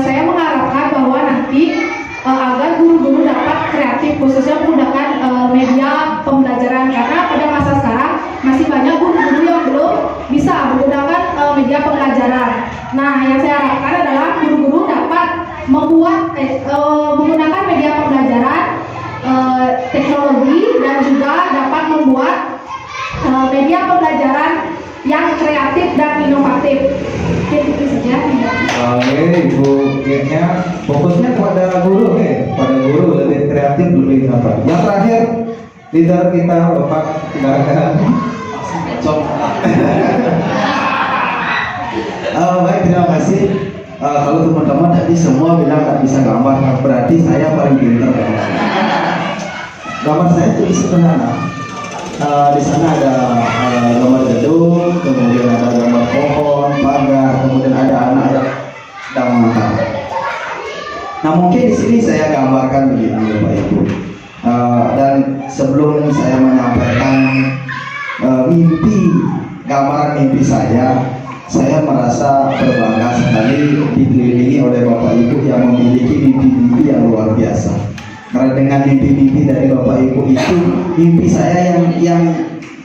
Speaker 7: saya mengharapkan bahwa nanti agar guru-guru dapat kreatif, khususnya menggunakan media pembelajaran, karena pada masa sekarang masih banyak guru-guru yang belum bisa menggunakan media pembelajaran. Nah, yang saya harapkan adalah guru-guru dapat membuat menggunakan media pembelajaran, teknologi, dan juga dapat membuat media pembelajaran yang kreatif dan inovatif. Oke, itu saja.
Speaker 6: Oke, Ibu Ginnya fokusnya kepada guru, pada guru lebih kreatif, lebih inovatif. Yang terakhir, leader kita Bapak silakan.
Speaker 2: Baik, terima kasih. Kalau teman-teman tadi semua bilang tak bisa gambar, berarti saya paling pintar. Gambar saya itu sederhana. Di sana ada gambar gedung, kemudian ada gambar pohon, pagar, kemudian ada anak yang sedang makan. Nah, mungkin di sini saya gambarkan begini, Bapak Ibu. Dan sebelum saya menyampaikan gambaran mimpi saya merasa berbangga sekali dikelilingi oleh Bapak Ibu yang memiliki mimpi-mimpi yang luar biasa. Karena dengan mimpi-mimpi dari Bapak Ibu itu, mimpi saya yang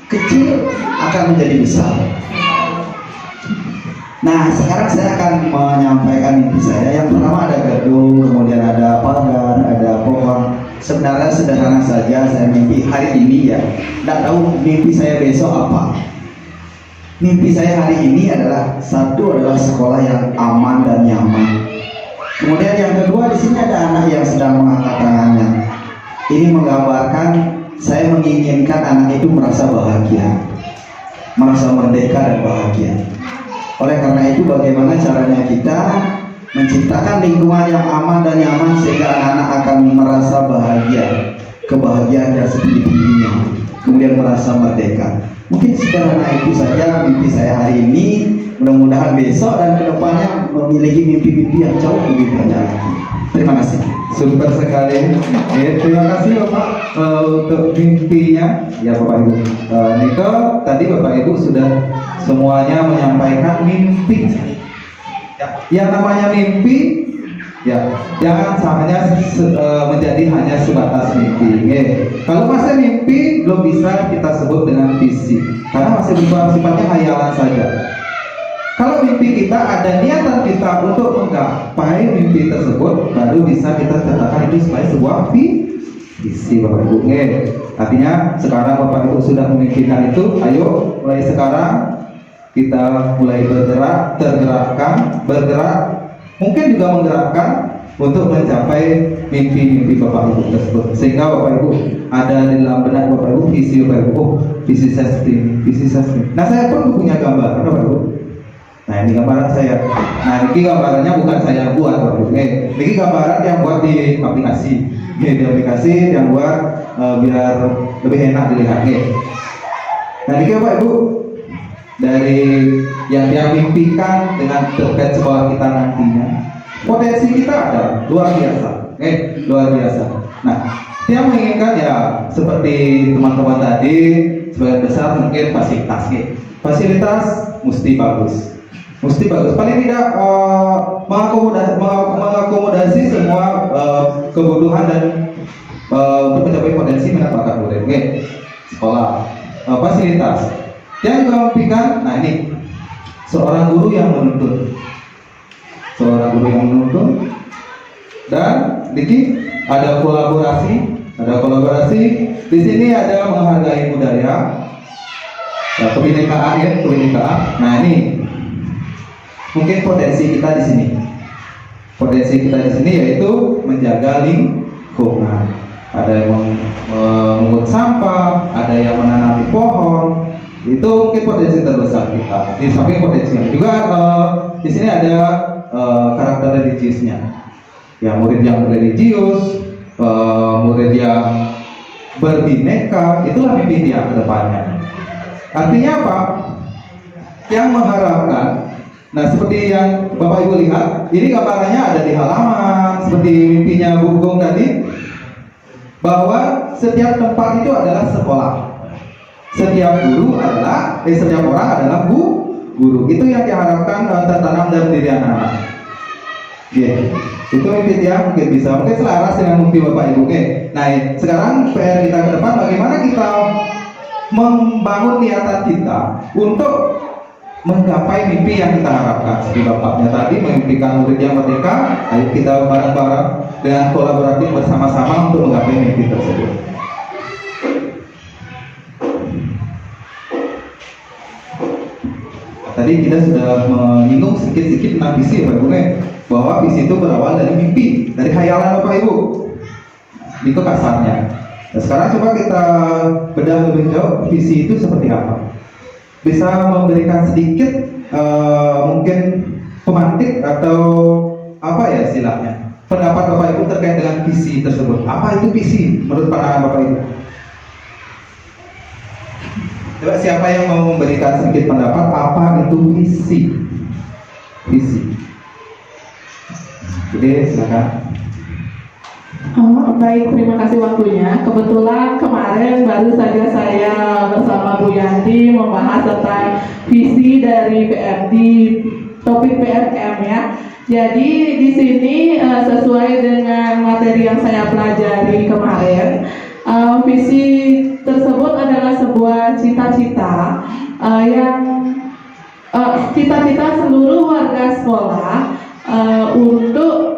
Speaker 2: kecil akan menjadi besar. Nah, sekarang saya akan menyampaikan mimpi saya. Yang pertama ada gedung, kemudian ada pagar, ada pohon. Sebenarnya sederhana saja saya mimpi hari ini ya. Tidak tahu mimpi saya besok apa. Mimpi saya hari ini adalah sekolah yang aman dan nyaman. Kemudian yang kedua, di sini ada anak yang sedang mengangkat tangannya. Ini menggambarkan saya menginginkan anak itu merasa bahagia, merasa merdeka dan bahagia. Oleh karena itu, bagaimana caranya kita menciptakan lingkungan yang aman dan nyaman sehingga anak-anak akan merasa bahagia, kebahagiaan yang setinggi-tingginya, kemudian merasa merdeka. Mungkin sederhana itu saja mimpi saya hari ini. Mudah-mudahan besok dan kedepannya memiliki mimpi-mimpi yang jauh lebih banyak lagi. Terima kasih.
Speaker 6: Super sekali. Terima kasih Bapak untuk mimpinya. Ya Bapak Ibu. Niko, tadi Bapak Ibu sudah semuanya menyampaikan mimpi. Ya, yang namanya mimpi, ya jangan hanya menjadi hanya sebatas mimpi. Kalau masih mimpi belum bisa kita sebut dengan visi, karena masih sifatnya hayalan saja. Kalau mimpi kita ada niatan kita untuk menggapai mimpi tersebut, baru bisa kita katakan itu sebagai sebuah visi, Bapak Ibu. Artinya sekarang Bapak Ibu sudah memimpikan itu, ayo mulai sekarang kita mulai bergerak, mungkin juga menggerakkan untuk mencapai mimpi-mimpi Bapak Ibu tersebut. Sehingga Bapak Ibu ada di dalam benak Bapak Ibu visi Bapak Ibu, visi sestim. Nah, saya pun punya gambar, Bapak Ibu. Nah, ini gambaran saya. Nah, ini gambarannya bukan saya buat, Bapak Ibu. Ini gambaran yang buat di aplikasi. Di aplikasi yang buat biar lebih enak dilihat. Nah, ini Bapak Ibu, dari yang dia mimpikan dengan terkait sekolah kita nantinya, potensi kita ada luar biasa. Luar biasa. Nah, dia menginginkan ya seperti teman-teman tadi, sebagian besar mungkin fasilitas. Fasilitas mesti bagus. Mesti bagus. Paling tidak mengakomodasi semua kebutuhan dan untuk mencapai potensi minat bakat murid. Oke. Sekolah, fasilitas. Yang juga memberikan, nah ini seorang guru yang menuntun, dan Diki ada kolaborasi. Di sini ada menghargai budaya, kebinekaan. Nah ini mungkin potensi kita di sini. Yaitu menjaga lingkungan. Ada yang mengungut sampah, ada yang menanami pohon. Itu mungkin potensi terbesar kita. Di samping potensinya juga di sini ada karakter religiusnya. Ya, murid yang religius, murid yang berbineka, itulah mimpi dia ke depannya. Artinya apa? Yang mengharapkan. Nah, seperti yang Bapak Ibu lihat, ini gambarannya ada di halaman, seperti mimpinya Bu Gong tadi, bahwa setiap tempat itu adalah sekolah. Setiap orang adalah guru. Itu yang diharapkan tertanam dalam diri anak-anak. Itu mimpi dia mungkin selaras dengan mimpi Bapak Ibu. Nah, sekarang PR kita ke depan, bagaimana kita membangun niatan kita untuk menggapai mimpi yang kita harapkan. Seperti bapaknya tadi memimpikan murid yang merdeka, ayo kita bareng-bareng dengan kolaboratif bersama-sama untuk menggapai mimpi tersebut. Tadi kita sudah menyinggung sedikit tentang visi, Bapak Ibu, bahwa visi itu berawal dari mimpi, dari khayalan Bapak Ibu. Itu kasarnya. Nah, sekarang coba kita bedah lebih jauh, visi itu seperti apa? Bisa memberikan sedikit mungkin pemantik atau apa ya istilahnya, pendapat Bapak Ibu terkait dengan visi tersebut. Apa itu visi menurut pandangan Bapak Ibu? Coba siapa yang mau memberikan sedikit pendapat apa itu visi? Oke, silakan.
Speaker 3: Baik, terima kasih waktunya. Kebetulan kemarin baru saja saya bersama Bu Yanti membahas tentang visi dari PMD, topik PMM ya. Jadi di sini sesuai dengan materi yang saya pelajari kemarin, visi tersebut adalah sebuah cita-cita yang cita-cita seluruh warga sekolah untuk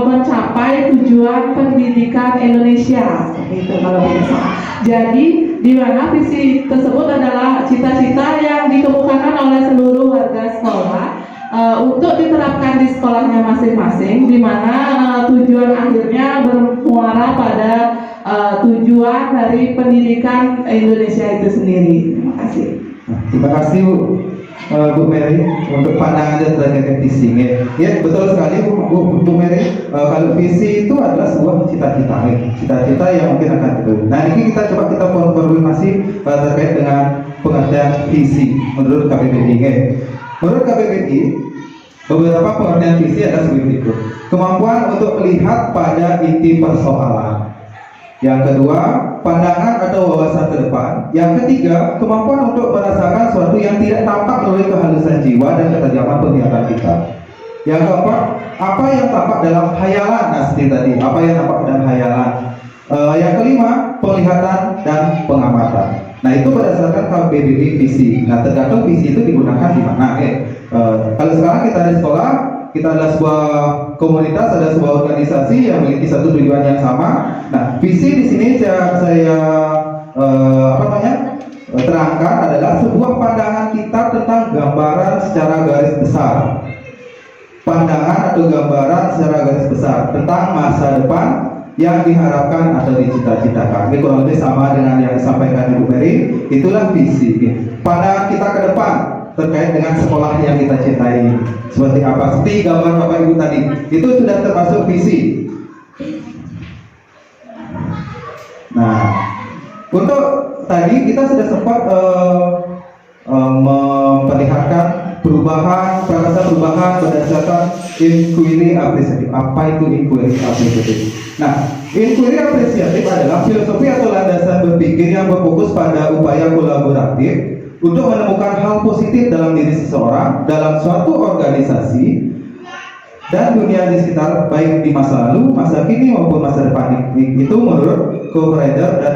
Speaker 3: mencapai tujuan pendidikan Indonesia, seperti itu kalau bisa. Jadi di mana visi tersebut adalah cita-cita yang dikemukakan oleh seluruh warga sekolah untuk diterapkan di sekolahnya masing-masing, di mana tujuan akhirnya bermuara pada tujuan dari pendidikan Indonesia itu sendiri. Terima kasih.
Speaker 6: Terima kasih Bu Mary untuk pandangan terkait visi. Ya, betul sekali Bu Mary. Kalau visi itu adalah sebuah cita-cita yang mungkin akan terwujud. Nah, ini kita konfirmasi terkait dengan pengertian visi menurut KBBI. Menurut KBBI, beberapa pengertian visi adalah sebagai berikut: kemampuan untuk melihat pada inti persoalan. Yang kedua, pandangan atau wawasan ke depan. Yang ketiga, kemampuan untuk merasakan sesuatu yang tidak tampak melalui kehalusan jiwa dan ketajaman penglihatan kita. Yang keempat, apa yang tampak dalam khayalan. Nah, seperti tadi, apa yang tampak dalam khayalan. Yang kelima, penglihatan dan pengamatan. Nah, itu berdasarkan KBBI visi. Nah, tergantung visi itu digunakan di mana. Kalau sekarang kita di sekolah, kita adalah sebuah komunitas, ada sebuah organisasi yang memiliki satu tujuan yang sama. Nah, visi di sini saya terangkan adalah sebuah pandangan kita tentang gambaran secara garis besar. Pandangan atau gambaran secara garis besar tentang masa depan yang diharapkan atau dicita-citakan. Ini kurang lebih sama dengan yang disampaikan Ibu Mary. Itulah visi. Pandangan kita ke depan terkait dengan sekolah yang kita cintai seperti apa, seperti gambar Bapak Ibu tadi, itu sudah termasuk visi. Nah, untuk tadi kita sudah sempat memperlihatkan perubahan berdasarkan inquiry apresiatif. Apa itu inquiry apresiatif? Nah, inquiry apresiatif adalah filosofi atau landasan berpikir yang berfokus pada upaya kolaboratif untuk menemukan hal positif dalam diri seseorang, dalam suatu organisasi, dan dunia di sekitar, baik di masa lalu, masa kini maupun masa depan. Itu menurut Co-Writer dan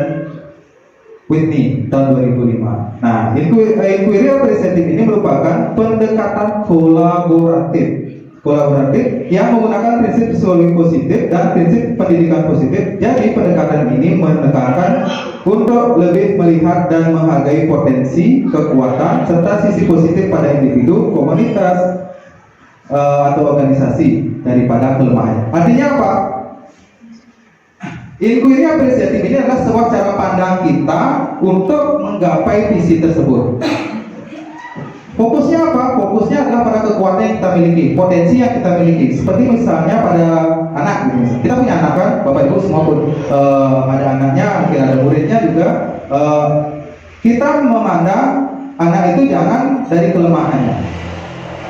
Speaker 6: Whitney tahun 2005. Nah, inquiry apresiatif ini merupakan pendekatan kolaboratif yang menggunakan prinsip psikologi positif dan prinsip pendidikan positif. Jadi pendekatan ini menekankan untuk lebih melihat dan menghargai potensi, kekuatan, serta sisi positif pada individu, komunitas, atau organisasi daripada kelemahannya. Artinya apa? Inquiry apresiatif ini adalah sebuah cara pandang kita untuk menggapai visi tersebut. Fokusnya apa? Fokusnya adalah pada kekuatan yang kita miliki, potensi yang kita miliki. Seperti misalnya pada anak, gitu. Kita punya anak kan, Bapak Ibu semua pun ada anaknya, mungkin ada muridnya juga. Kita memandang anak itu jangan dari kelemahannya.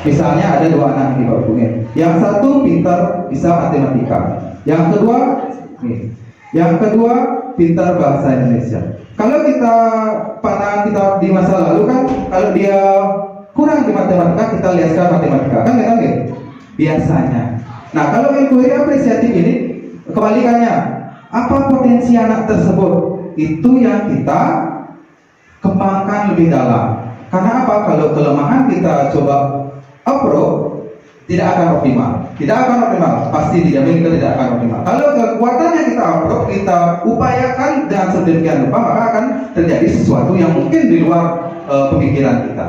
Speaker 6: Misalnya ada dua anak di Bapak Ibu. Yang satu pintar bisa matematika, yang kedua pintar bahasa Indonesia. Kalau kita pandang kita di masa lalu kan, kalau dia kurang di matematika, kita lihatkan matematika kan gitu biasanya. Nah, kalau inquiry apresiatif ini kebalikannya. Apa potensi anak tersebut? Itu yang kita kembangkan lebih dalam. Karena apa? Kalau kelemahan kita coba approach, tidak akan optimal. Pasti dijamin kita tidak akan optimal. Kalau kekuatan yang kita approach, kita upayakan dengan sedemikian rupa, maka akan terjadi sesuatu yang mungkin di luar pemikiran kita.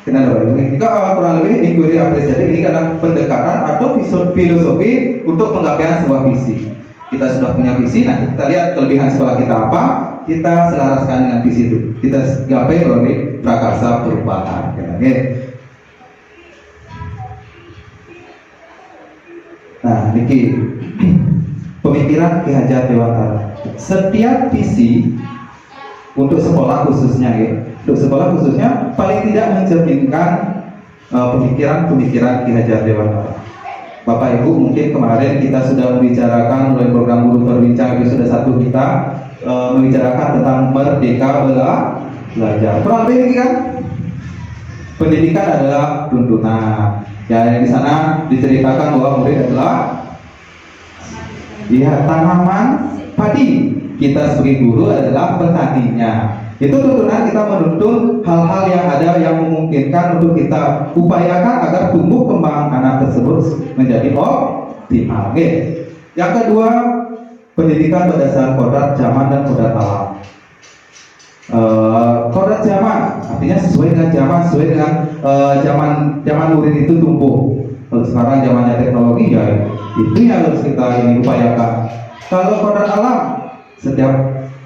Speaker 6: Jika kurang lebih inquiry apresiatif ini adalah pendekatan atau filosofi untuk penggapaian sebuah visi. Kita sudah punya visi, nanti kita lihat kelebihan sekolah kita apa, kita selaraskan dengan visi itu. Kita gapai melalui prakarsa perubahan. Nah, niki pemikiran Ki Hajar Dewantara. Setiap visi untuk sekolah khususnya, paling tidak mencerminkan pemikiran Ki Hajar Dewantara. Bapak Ibu, mungkin kemarin kita sudah membicarakan melalui program Guru Berbincang episode 1 kita membicarakan tentang merdeka belajar. Kurang lebih ini kan pendidikan adalah tuntunan. Ya, di sana diceritakan bahwa murid adalah tanaman padi. Kita sebagai guru adalah petaninya. Itu tuntunan kita menuntun hal-hal yang ada yang memungkinkan untuk kita upayakan agar tumbuh kembang anak tersebut menjadi optimal. Yang kedua, pendidikan berdasarkan kodrat zaman dan kodrat alam. Kodrat zaman artinya sesuai dengan zaman, sesuai dengan zaman murid itu tumbuh. Kalau sekarang zamannya teknologi, ya itu yang harus kita upayakan. Kalau kodrat alam, setiap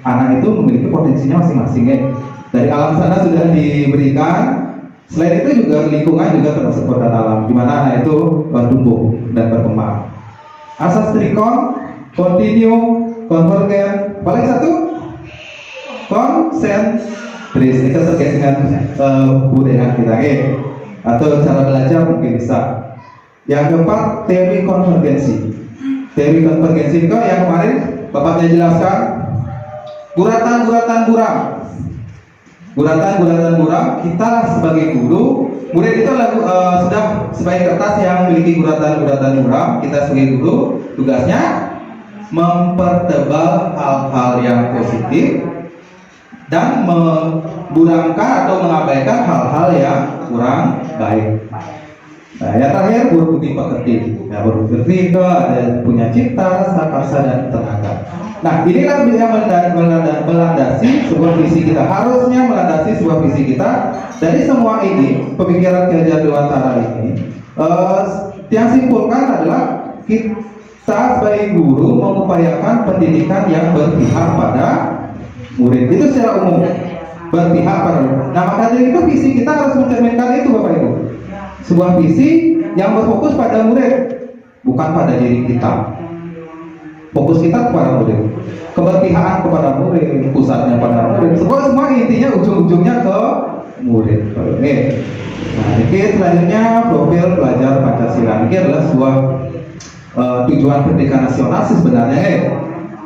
Speaker 6: anak itu memiliki potensinya masing-masing. Dari alam sana sudah diberikan. Selain itu juga lingkungan juga termasuk kodrat alam, di mana anak itu tumbuh dan berkembang. Asas trikon, continue, konvergen, paling satu konsentris. Itu terkait dengan budaya kita, atau cara belajar mungkin bisa. Yang keempat, teori konvergensi. Teori konvergensi itu yang kemarin Bapaknya jelaskan, guratan buram. Kita sebagai guru, murid itu sudah sebagai kertas yang memiliki guratan buram. Kita sebagai guru tugasnya mempertebal hal-hal yang positif dan memburamkan atau mengabaikan hal-hal yang kurang baik. Nah, yang terakhir berbudi pekerti. Ya, berbudi pekerti itu ada punya cipta, rasa, karsa, dan tenaga. Nah, inilah yang melandasi sebuah visi kita. Harusnya melandasi sebuah visi kita. Dari semua ini, pemikiran Ki Hajar Dewantara ini, yang simpulkan adalah kita sebagai guru mengupayakan pendidikan yang berpihak pada murid. Itu secara umum, berpihak pada murid. Nah, maka dari itu visi kita harus mencerminkan itu, Bapak Ibu. Sebuah visi yang berfokus pada murid, bukan pada diri kita. Fokus kita kepada murid, keberpihakan kepada murid, pusatnya pada murid. Semua intinya ujung-ujungnya ke murid. Nah, ini selanjutnya profil pelajar Pancasila. Ini adalah sebuah tujuan pendidikan nasional sih sebenarnya.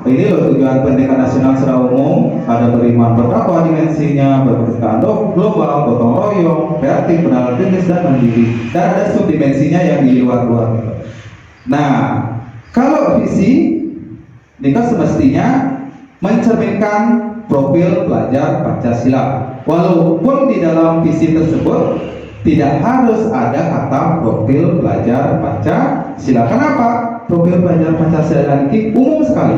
Speaker 6: Ini loh tujuan pendidikan nasional secara umum, ada beriman bertakwa, dimensi dimensinya berkesinambungan global, gotong royong, kreatif, penalaran kritis, dan mandiri. Dan ada subdimensinya yang di luar-luar. Nah, kalau visi ini kan semestinya mencerminkan profil pelajar Pancasila. Walaupun di dalam visi tersebut tidak harus ada kata profil pelajar Pancasila. Kenapa? Profil pelajar Pancasila ini umum sekali,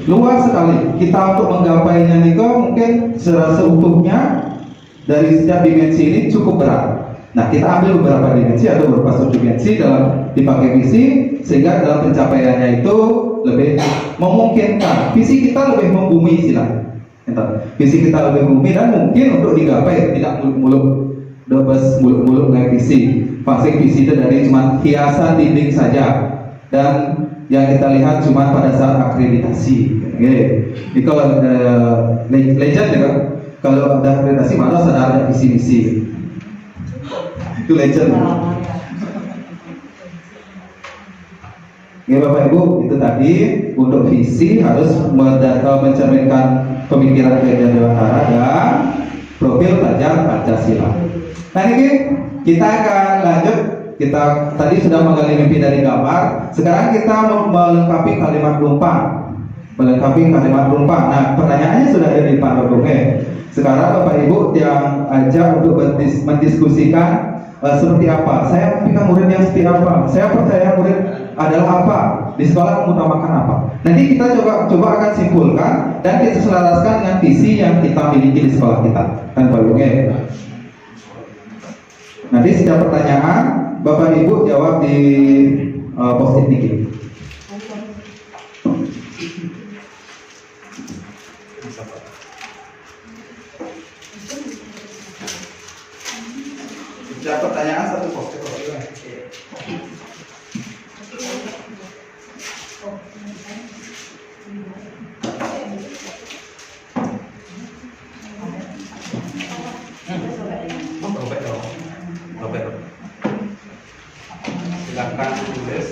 Speaker 6: luas sekali. Kita untuk menggapainya nih mungkin secara seutuhnya dari setiap dimensi ini cukup berat. Nah, kita ambil beberapa dimensi atau beberapa subdimensi dalam dipakai visi, sehingga dalam pencapaiannya itu lebih memungkinkan. Visi kita lebih membumi istilahnya. Visi kita lebih membumi dan mungkin untuk digapai tidak muluk-muluk, muluk-muluk kayak visi. Pasti visi itu dari cuma hiasan dinding saja, dan yang kita lihat cuma pada saat akreditasi. Jadi kalau legend ya, kalau ada akreditasi malah ada visi-visi. Itu legend. Ya Bapak Ibu, itu tadi untuk visi harus mencerminkan pemikiran keagamaan dewantara dan profil pelajar Pancasila. Nah ini kita akan lanjut. Kita tadi sudah menggali mimpi dari gambar. Sekarang kita melengkapi kalimat lumpang. Nah, pertanyaannya sudah ada di Pak Rodongnya. Sekarang Bapak Ibu yang ajak untuk mendiskusikan seperti apa. Saya memimpikan murid yang seperti apa. Saya percaya murid adalah apa. Di sekolah mengutamakan apa. Nanti kita coba akan simpulkan dan kita selaraskan dengan visi yang kita miliki di sekolah kita. Kan Pak Rodongnya. Nanti setiap pertanyaan Bapak Ibu jawab di post-it dikit. Setiap pertanyaan satu post-it. Silakan tulis.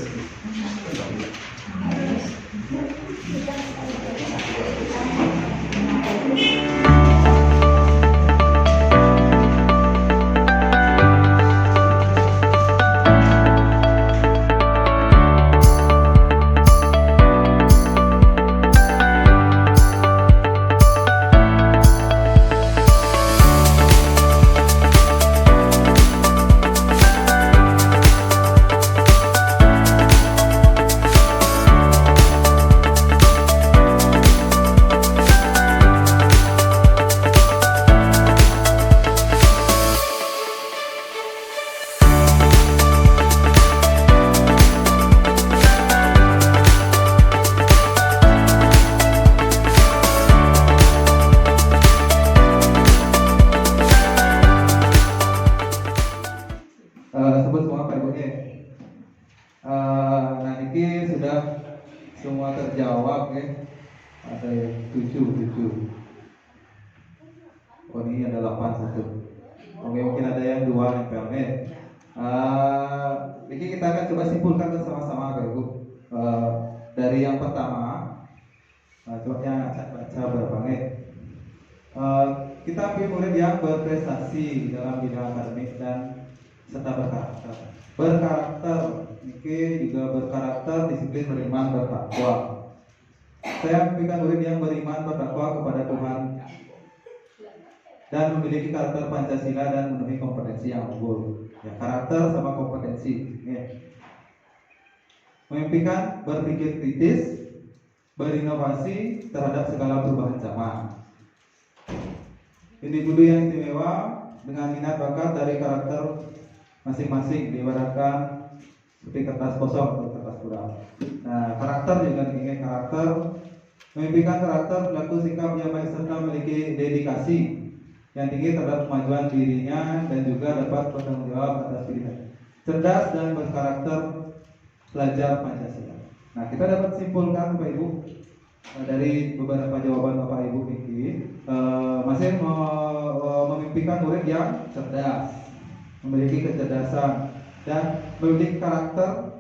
Speaker 6: Sebut semua Pak Ibu ya. Nah ini sudah semua terjawab ya. Ada 7. Oh ini ada 8 1. Oke, mungkin ada yang 2 nempelnya. Ini kita akan coba simpulkan bersama-sama Pak Ibu. Dari yang pertama, coba yang baca berapa nih? Kita ambil murid yang berprestasi dalam bidang akademik dan serta berkarakter, ini juga berkarakter, disiplin, beriman, bertakwa. Saya memiliki murid yang beriman, bertakwa kepada Tuhan dan memiliki karakter Pancasila dan memenuhi kompetensi yang unggul. Ya, karakter sama kompetensi. Ya. Memimpikan berpikir kritis, berinovasi terhadap segala perubahan zaman. Individu yang istimewa dengan minat bakat dari karakter masing-masing, diibaratkan seperti kertas kosong atau kertas kurang. Nah, karakter juga ingin karakter, memimpikan karakter, perilaku, sikap yang baik serta memiliki dedikasi yang tinggi terhadap kemajuan dirinya dan juga dapat bertanggung jawab atas dirinya. Cerdas dan berkarakter pelajar Pancasila. Nah, kita dapat simpulkan Bapak Ibu dari beberapa jawaban Bapak Ibu ini masih memimpikan murid yang cerdas, memiliki kecerdasan dan memiliki karakter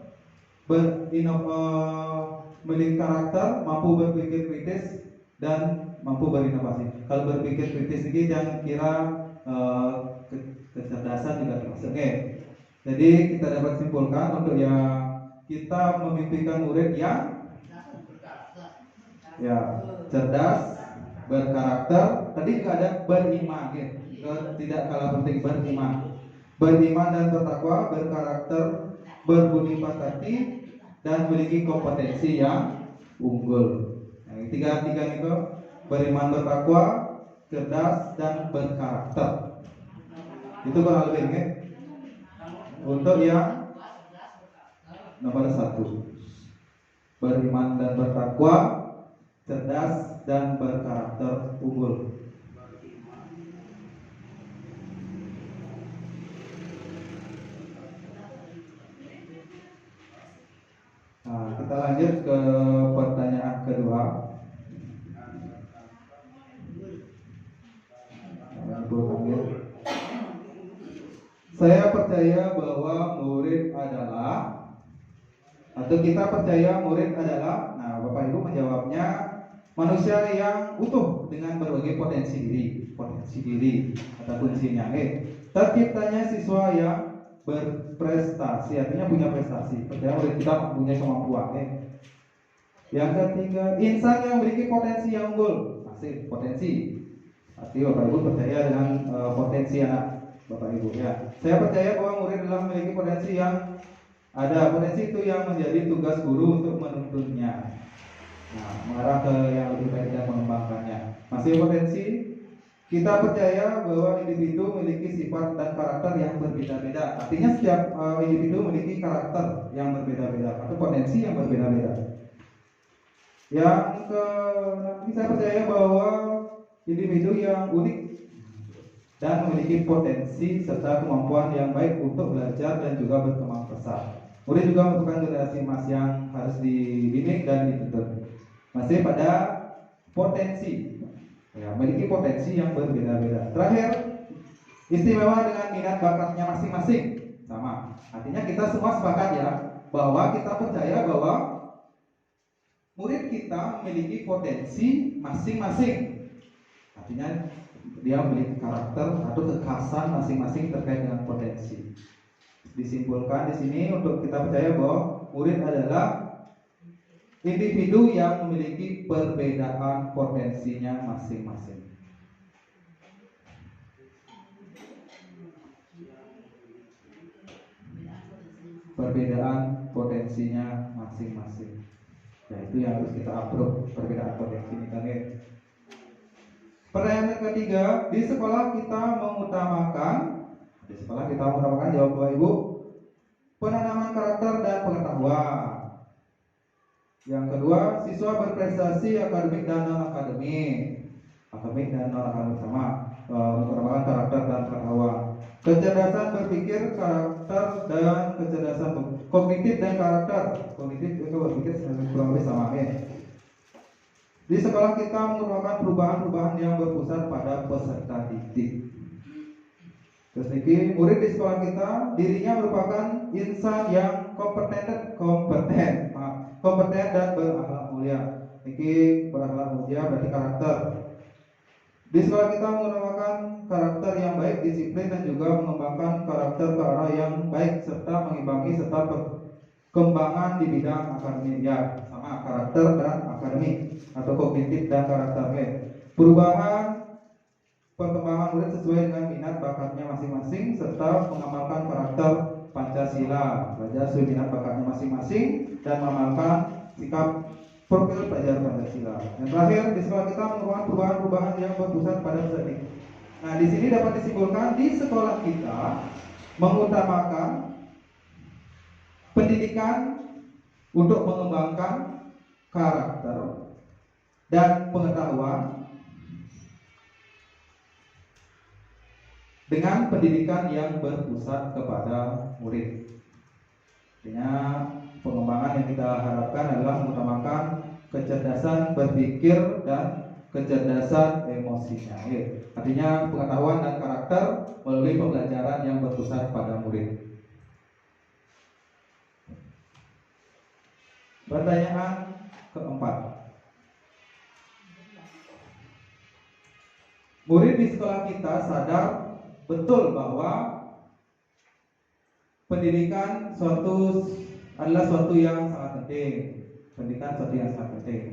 Speaker 6: memiliki karakter, mampu berpikir kritis dan mampu berinovasi. Kalau berpikir kritis sedikit yang kira kecerdasan juga termasuk. Oke. Jadi kita dapat simpulkan untuk yang kita memimpikan murid yang ya cerdas, berkarakter. Tadi juga ada beriman, ya. Tidak kalah penting beriman. Beriman dan bertakwa, berkarakter, berbudi pekerti, dan memiliki kompetensi yang unggul. Nah, tiga itu beriman, bertakwa, cerdas, dan berkarakter. Itu kurang lebih, ya. Untuk yang nomor 1, beriman dan bertakwa, cerdas, dan berkarakter unggul. Nah, kita lanjut ke pertanyaan kedua. Saya percaya bahwa murid adalah, atau kita percaya murid adalah, nah Bapak Ibu menjawabnya, manusia yang utuh dengan berbagai potensi diri atau kuncinya. Terciptanya siswa yang berprestasi, artinya punya prestasi. Percaya murid kita punya kemampuan. Yang ketiga, insan yang memiliki potensi yang unggul. Masih potensi. Artinya Bapak Ibu percaya dengan potensi anak Bapak Ibu, ya. Saya percaya bahwa murid adalah memiliki potensi yang ada. Potensi itu yang menjadi tugas guru untuk menuntunnya. Nah, mengarah ke yang lebih baik dan mengembangkannya. Masih potensi. Kita percaya bahwa individu memiliki sifat dan karakter yang berbeda-beda. Artinya setiap individu memiliki karakter yang berbeda-beda atau potensi yang berbeda-beda. Yang saya percaya bahwa individu yang unik dan memiliki potensi serta kemampuan yang baik untuk belajar dan juga berkembang pesat. Murid juga merupakan generasi emas yang harus dididik dan dituntun. Masih pada potensi, ya, memiliki potensi yang berbeda-beda. Terakhir, istimewa dengan minat bakatnya masing-masing. Sama. Artinya kita semua sepakat, ya, bahwa kita percaya bahwa murid kita memiliki potensi masing-masing. Artinya dia memiliki karakter atau kekhasan masing-masing terkait dengan potensi. Disimpulkan di sini untuk kita percaya bahwa murid adalah individu yang memiliki perbedaan potensinya masing-masing. Perbedaan potensinya masing-masing. Ya, itu yang harus kita approve, perbedaan potensi ini, kan, ya. Pertanyaan ketiga, di sekolah kita mengutamakan jawab Bapak Ibu, penanaman karakter dan pengetahuan. Yang kedua, siswa berprestasi akademik dan non akademik. Akademik dan non akademik sama, mengutamakan karakter dan pengetahuan. Kecerdasan berpikir, karakter dan kecerdasan kognitif dan karakter. Kognitif itu berpikir kurang lebih sama, ya. Di sekolah kita merupakan perubahan-perubahan yang berpusat pada peserta didik. Terus niki, murid di sekolah kita dirinya merupakan insan yang kompeten dan berakhlak mulia. Niki berakhlak mulia berarti karakter. Di sekolah kita merupakan karakter yang baik, disiplin dan juga mengembangkan karakter ke arah yang baik serta mengimbangi serta perkembangan di bidang akademik, ya, sama karakter dan akademik atau kognitif dan karakternya. Perubahan perkembangan murid sesuai dengan minat bakatnya masing-masing serta mengamalkan karakter Pancasila. Belajar sesuai minat bakatnya masing-masing dan mengamalkan sikap profil pelajar Pancasila. Dan terakhir, di sekolah kita merupakan perubahan-perubahan yang berpusat pada peserta didik. Nah, di sini dapat disimpulkan di sekolah kita mengutamakan pendidikan untuk mengembangkan karakter dan pengetahuan dengan pendidikan yang berpusat kepada murid. Artinya pengembangan yang kita harapkan adalah mengutamakan kecerdasan berpikir dan kecerdasan emosinya. Artinya pengetahuan dan karakter melalui pembelajaran yang berpusat pada murid. Pertanyaan keempat. murid di sekolah kita sadar betul bahwa pendidikan adalah suatu yang sangat penting. Pendidikan suatu yang sangat penting.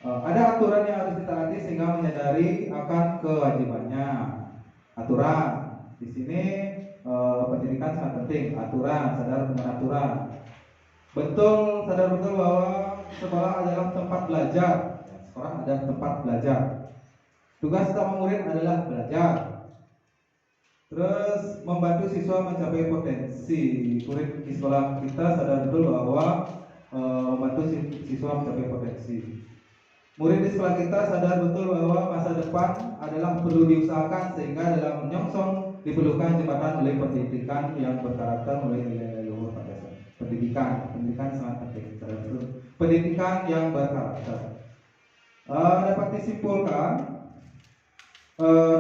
Speaker 6: Ada aturan yang harus ditaati sehingga menyadari akan kewajibannya. Aturan di sini pendidikan sangat penting. Aturan, sadar dengan aturan. Sadar betul bahwa sekolah adalah tempat belajar. Sekolah adalah tempat belajar. Tugas utama murid adalah belajar. Terus membantu siswa mencapai potensi. Murid di sekolah kita sadar betul bahwa membantu siswa mencapai potensi. Murid di sekolah kita sadar betul bahwa masa depan adalah perlu diusahakan sehingga dalam menyongsong diperlukan jembatan oleh pendidikan yang berkarakter mulai nilai luhur pada dasar. Pendidikan sangat penting. Sadar betul. Pendidikan yang berkarakter. Dapat disimpulkan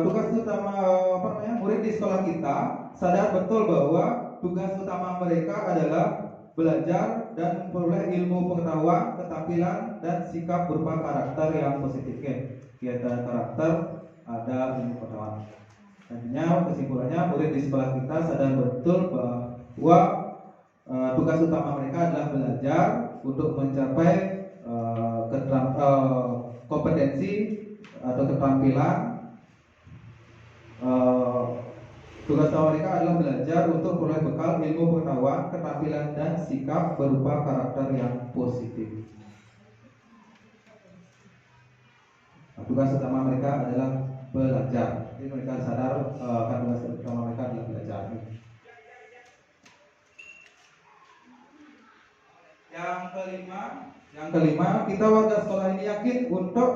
Speaker 6: tugas utama murid di sekolah kita sadar betul bahwa tugas utama mereka adalah belajar dan memperoleh ilmu pengetahuan, keterampilan dan sikap berupa karakter yang positif. Ada karakter, ada ilmu pengetahuan. Nantinya kesimpulannya murid di sekolah kita sadar betul bahwa tugas utama mereka adalah belajar untuk mencapai kompetensi atau keterampilan. Tugas utama mereka adalah belajar untuk memperoleh bekal ilmu pengetahuan, keterampilan dan sikap berupa karakter yang positif. Tugas utama mereka adalah belajar. Jadi mereka sadar akan tugas utama mereka adalah belajar. Yang kelima, kita warga sekolah ini yakin untuk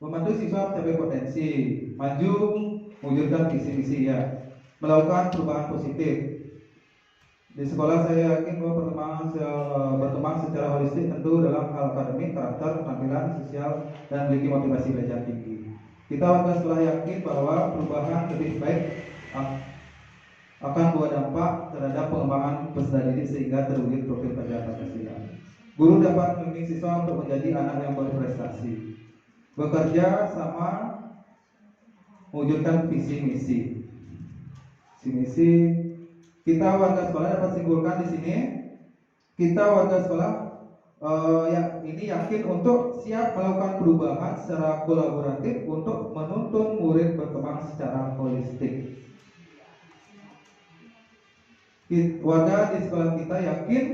Speaker 6: membantu siswa mencapai potensi, maju, mewujudkan visi-misi melakukan perubahan positif. Di sekolah saya yakin bahwa berkembang secara holistik tentu dalam hal akademik, karakter, penampilan, sosial, dan memiliki motivasi belajar tinggi. Kita warga sekolah yakin bahwa perubahan lebih baik akan membawa dampak terhadap pengembangan peserta didik sehingga terwujud profil pelajar Pancasila. Guru dapat membimbing siswa untuk menjadi anak yang berprestasi, bekerja sama, mewujudkan visi misi. Kita warga sekolah dapat simpulkan di sini, kita warga sekolah ini yakin untuk siap melakukan perubahan secara kolaboratif untuk menuntun murid berkembang secara holistik. Warga di sekolah kita yakin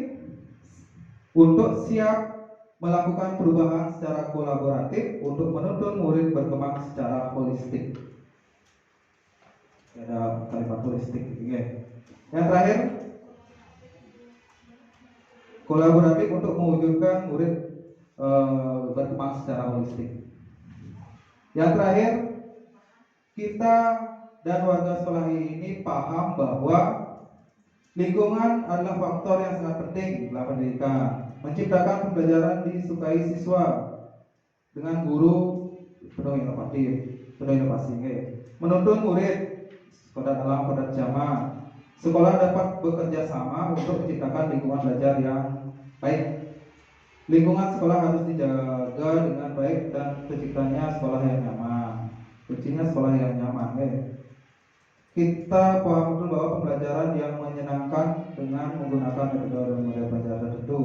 Speaker 6: untuk siap melakukan perubahan secara kolaboratif untuk menuntun murid berkembang secara holistik. Ada kalimat holistik. Yang terakhir, kolaboratif untuk mewujudkan murid berkembang secara holistik. Yang terakhir, kita dan warga sekolah ini paham bahwa lingkungan adalah faktor yang sangat penting dalam pendidikan. Menciptakan pembelajaran disukai siswa dengan guru penuh inovasi, menuntun murid kodrat alam, kodrat zaman. Sekolah dapat bekerja sama untuk menciptakan lingkungan belajar yang baik. Lingkungan sekolah harus dijaga dengan baik dan terciptanya sekolah yang nyaman. Kuncinya sekolah yang nyaman. Kita paham betul bahwa pembelajaran yang menyenangkan dengan menggunakan metode dan model belajar tertentu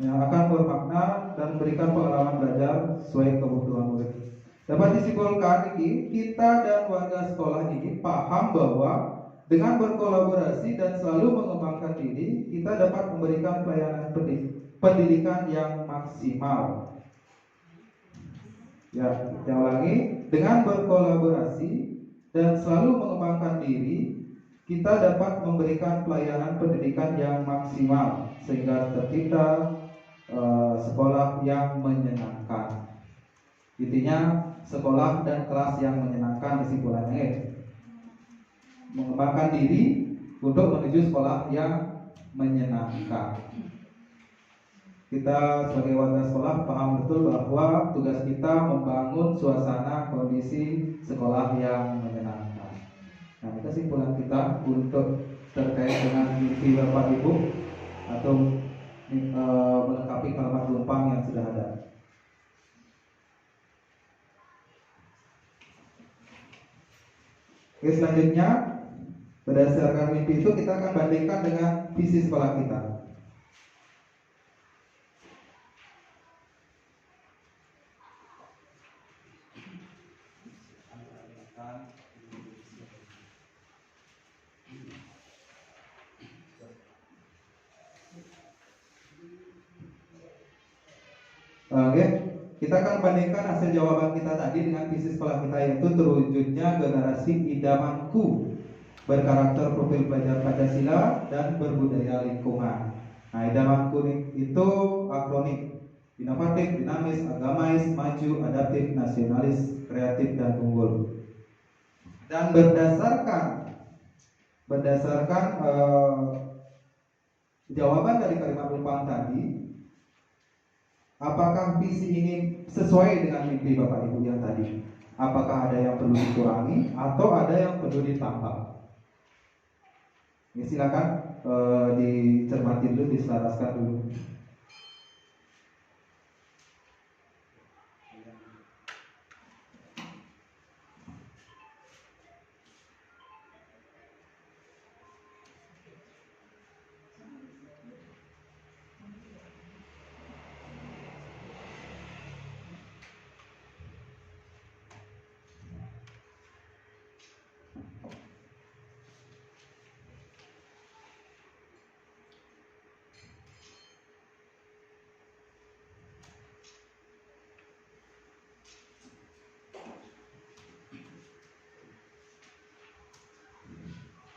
Speaker 6: yang akan bermakna dan memberikan pengalaman belajar sesuai kebutuhan murid. Dapat disimpulkan kita dan warga sekolah ini paham bahwa dengan berkolaborasi dan selalu mengembangkan diri, kita dapat memberikan pelayanan pendidikan yang maksimal. Saya ulangi, dengan berkolaborasi dan selalu mengembangkan diri, kita dapat memberikan pelayanan pendidikan yang maksimal sehingga tercipta sekolah yang menyenangkan. Intinya sekolah dan kelas yang menyenangkan, kesimpulannya mengembangkan diri untuk menuju sekolah yang menyenangkan. Kita sebagai warga sekolah paham betul bahwa tugas kita membangun suasana kondisi sekolah yang menyenangkan. Nah, itu kesimpulan kita untuk terkait dengan mimpi Bapak Ibu atau melengkapi kalimat penumpang yang sudah ada. Oke, selanjutnya berdasarkan mimpi itu kita akan bandingkan dengan visi sekolah kita. Oke, kita akan bandingkan hasil jawaban kita tadi dengan visi sekolah kita, yaitu terwujudnya generasi idamanku berkarakter profil pelajar Pancasila dan berbudaya lingkungan. Nah, idamanku itu akronim: inovatif, dinamis, agamais, maju, adaptif, nasionalis, kreatif, dan unggul. Dan berdasarkan jawaban dari kalimat Lupang tadi, apakah visi ini sesuai dengan mimpi Bapak Ibu yang tadi? Apakah ada yang perlu dikurangi atau ada yang perlu ditambah? Ya, silakan dicermati dulu, diselaraskan dulu.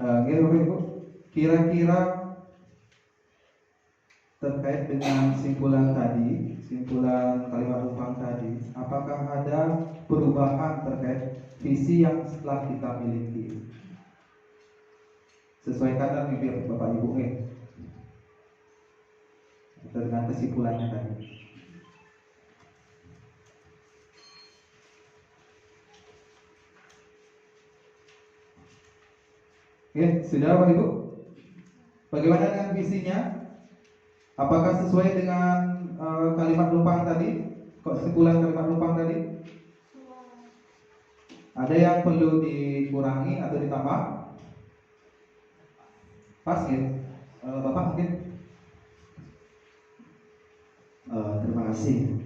Speaker 6: Oke, Bapak Ibu, kira-kira terkait dengan simpulan tadi, simpulan kalimat Lupang tadi, apakah ada perubahan terkait visi yang setelah kita miliki? Sesuaikan dengan mimpi Bapak Ibu dengan kesimpulannya tadi. Oke, sudah Bapak Ibu? Bagaimana dengan visinya? Apakah sesuai dengan kalimat Lupang tadi? Kesimpulan kalimat Lupang tadi? Ada yang perlu dikurangi atau ditambah? Pas ya? Bapak mungkin?
Speaker 2: Terima kasih.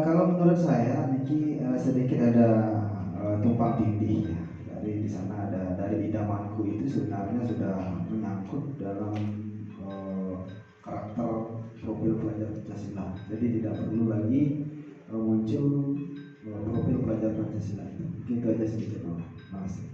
Speaker 2: Kalau menurut saya, Niki sedikit ada tumpang tindih ya. Di sana ada dari idamanku itu sebenarnya sudah menyangkut dalam karakter profil pelajar Pancasila. Jadi tidak perlu lagi muncul profil pelajar Pancasila itu. Gitu aja sedikit, Pak. Terima kasih.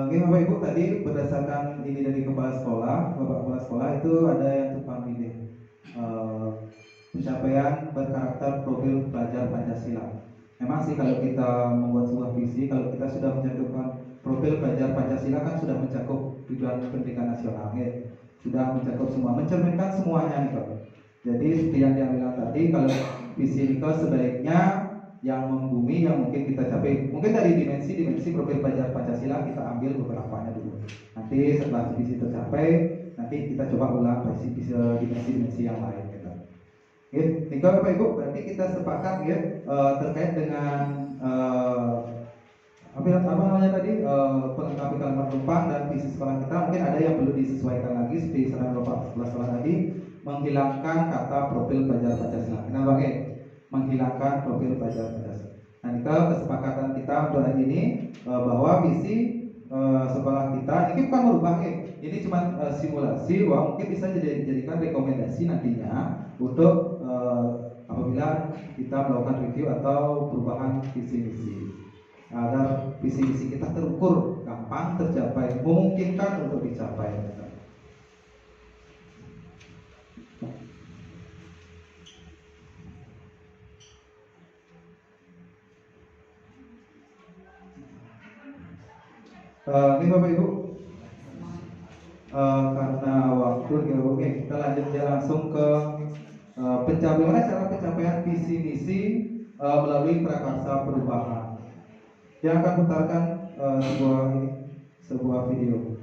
Speaker 6: Oke, Bapak Ibu, tadi berdasarkan ini dari kepala sekolah, Bapak Kepala Sekolah itu ada yang tumpang tindih. Pencapaian berkarakter profil pelajar Pancasila. Memang sih kalau kita membuat sebuah visi, kalau kita sudah mencantumkan profil pelajar Pancasila kan sudah mencakup tujuan pendidikan nasional, ya. Sudah mencakup semua, mencerminkan semuanya nih Pak. Jadi seperti yang dia bilang tadi, kalau visi itu sebaiknya yang membumi yang mungkin kita capai, mungkin dari dimensi profil pelajar Pancasila kita ambil beberapanya dulu. Nanti setelah visi tercapai, nanti kita coba ulang dimensi yang lain gitu. Oke, nih Bapak Ibu, berarti kita sepakat ya terkait dengan apa namanya tadi, pelengkapi kalimat Lupang dan visi sekolah kita. Mungkin ada yang perlu disesuaikan lagi seperti saran Bapak Kepala Sekolah tadi, menghilangkan kata profil pelajar Pancasila. Kenapa menghilangkan profil pelajar Pancasila? Nah, kesepakatan kita untuk hari ini bahwa visi sekolah kita ini bukan merubah ini cuma simulasi bahwa mungkin bisa dijadikan rekomendasi nantinya untuk apabila kita melakukan review atau perubahan visi misi agar visi misi kita terukur, gampang tercapai, memungkinkan untuk dicapai. Ini Bapak Ibu, karena waktu kita lanjut ya langsung ke bagaimana cara pencapaian visi misi melalui prakarsa perubahan. Yang akan putarkan sebuah video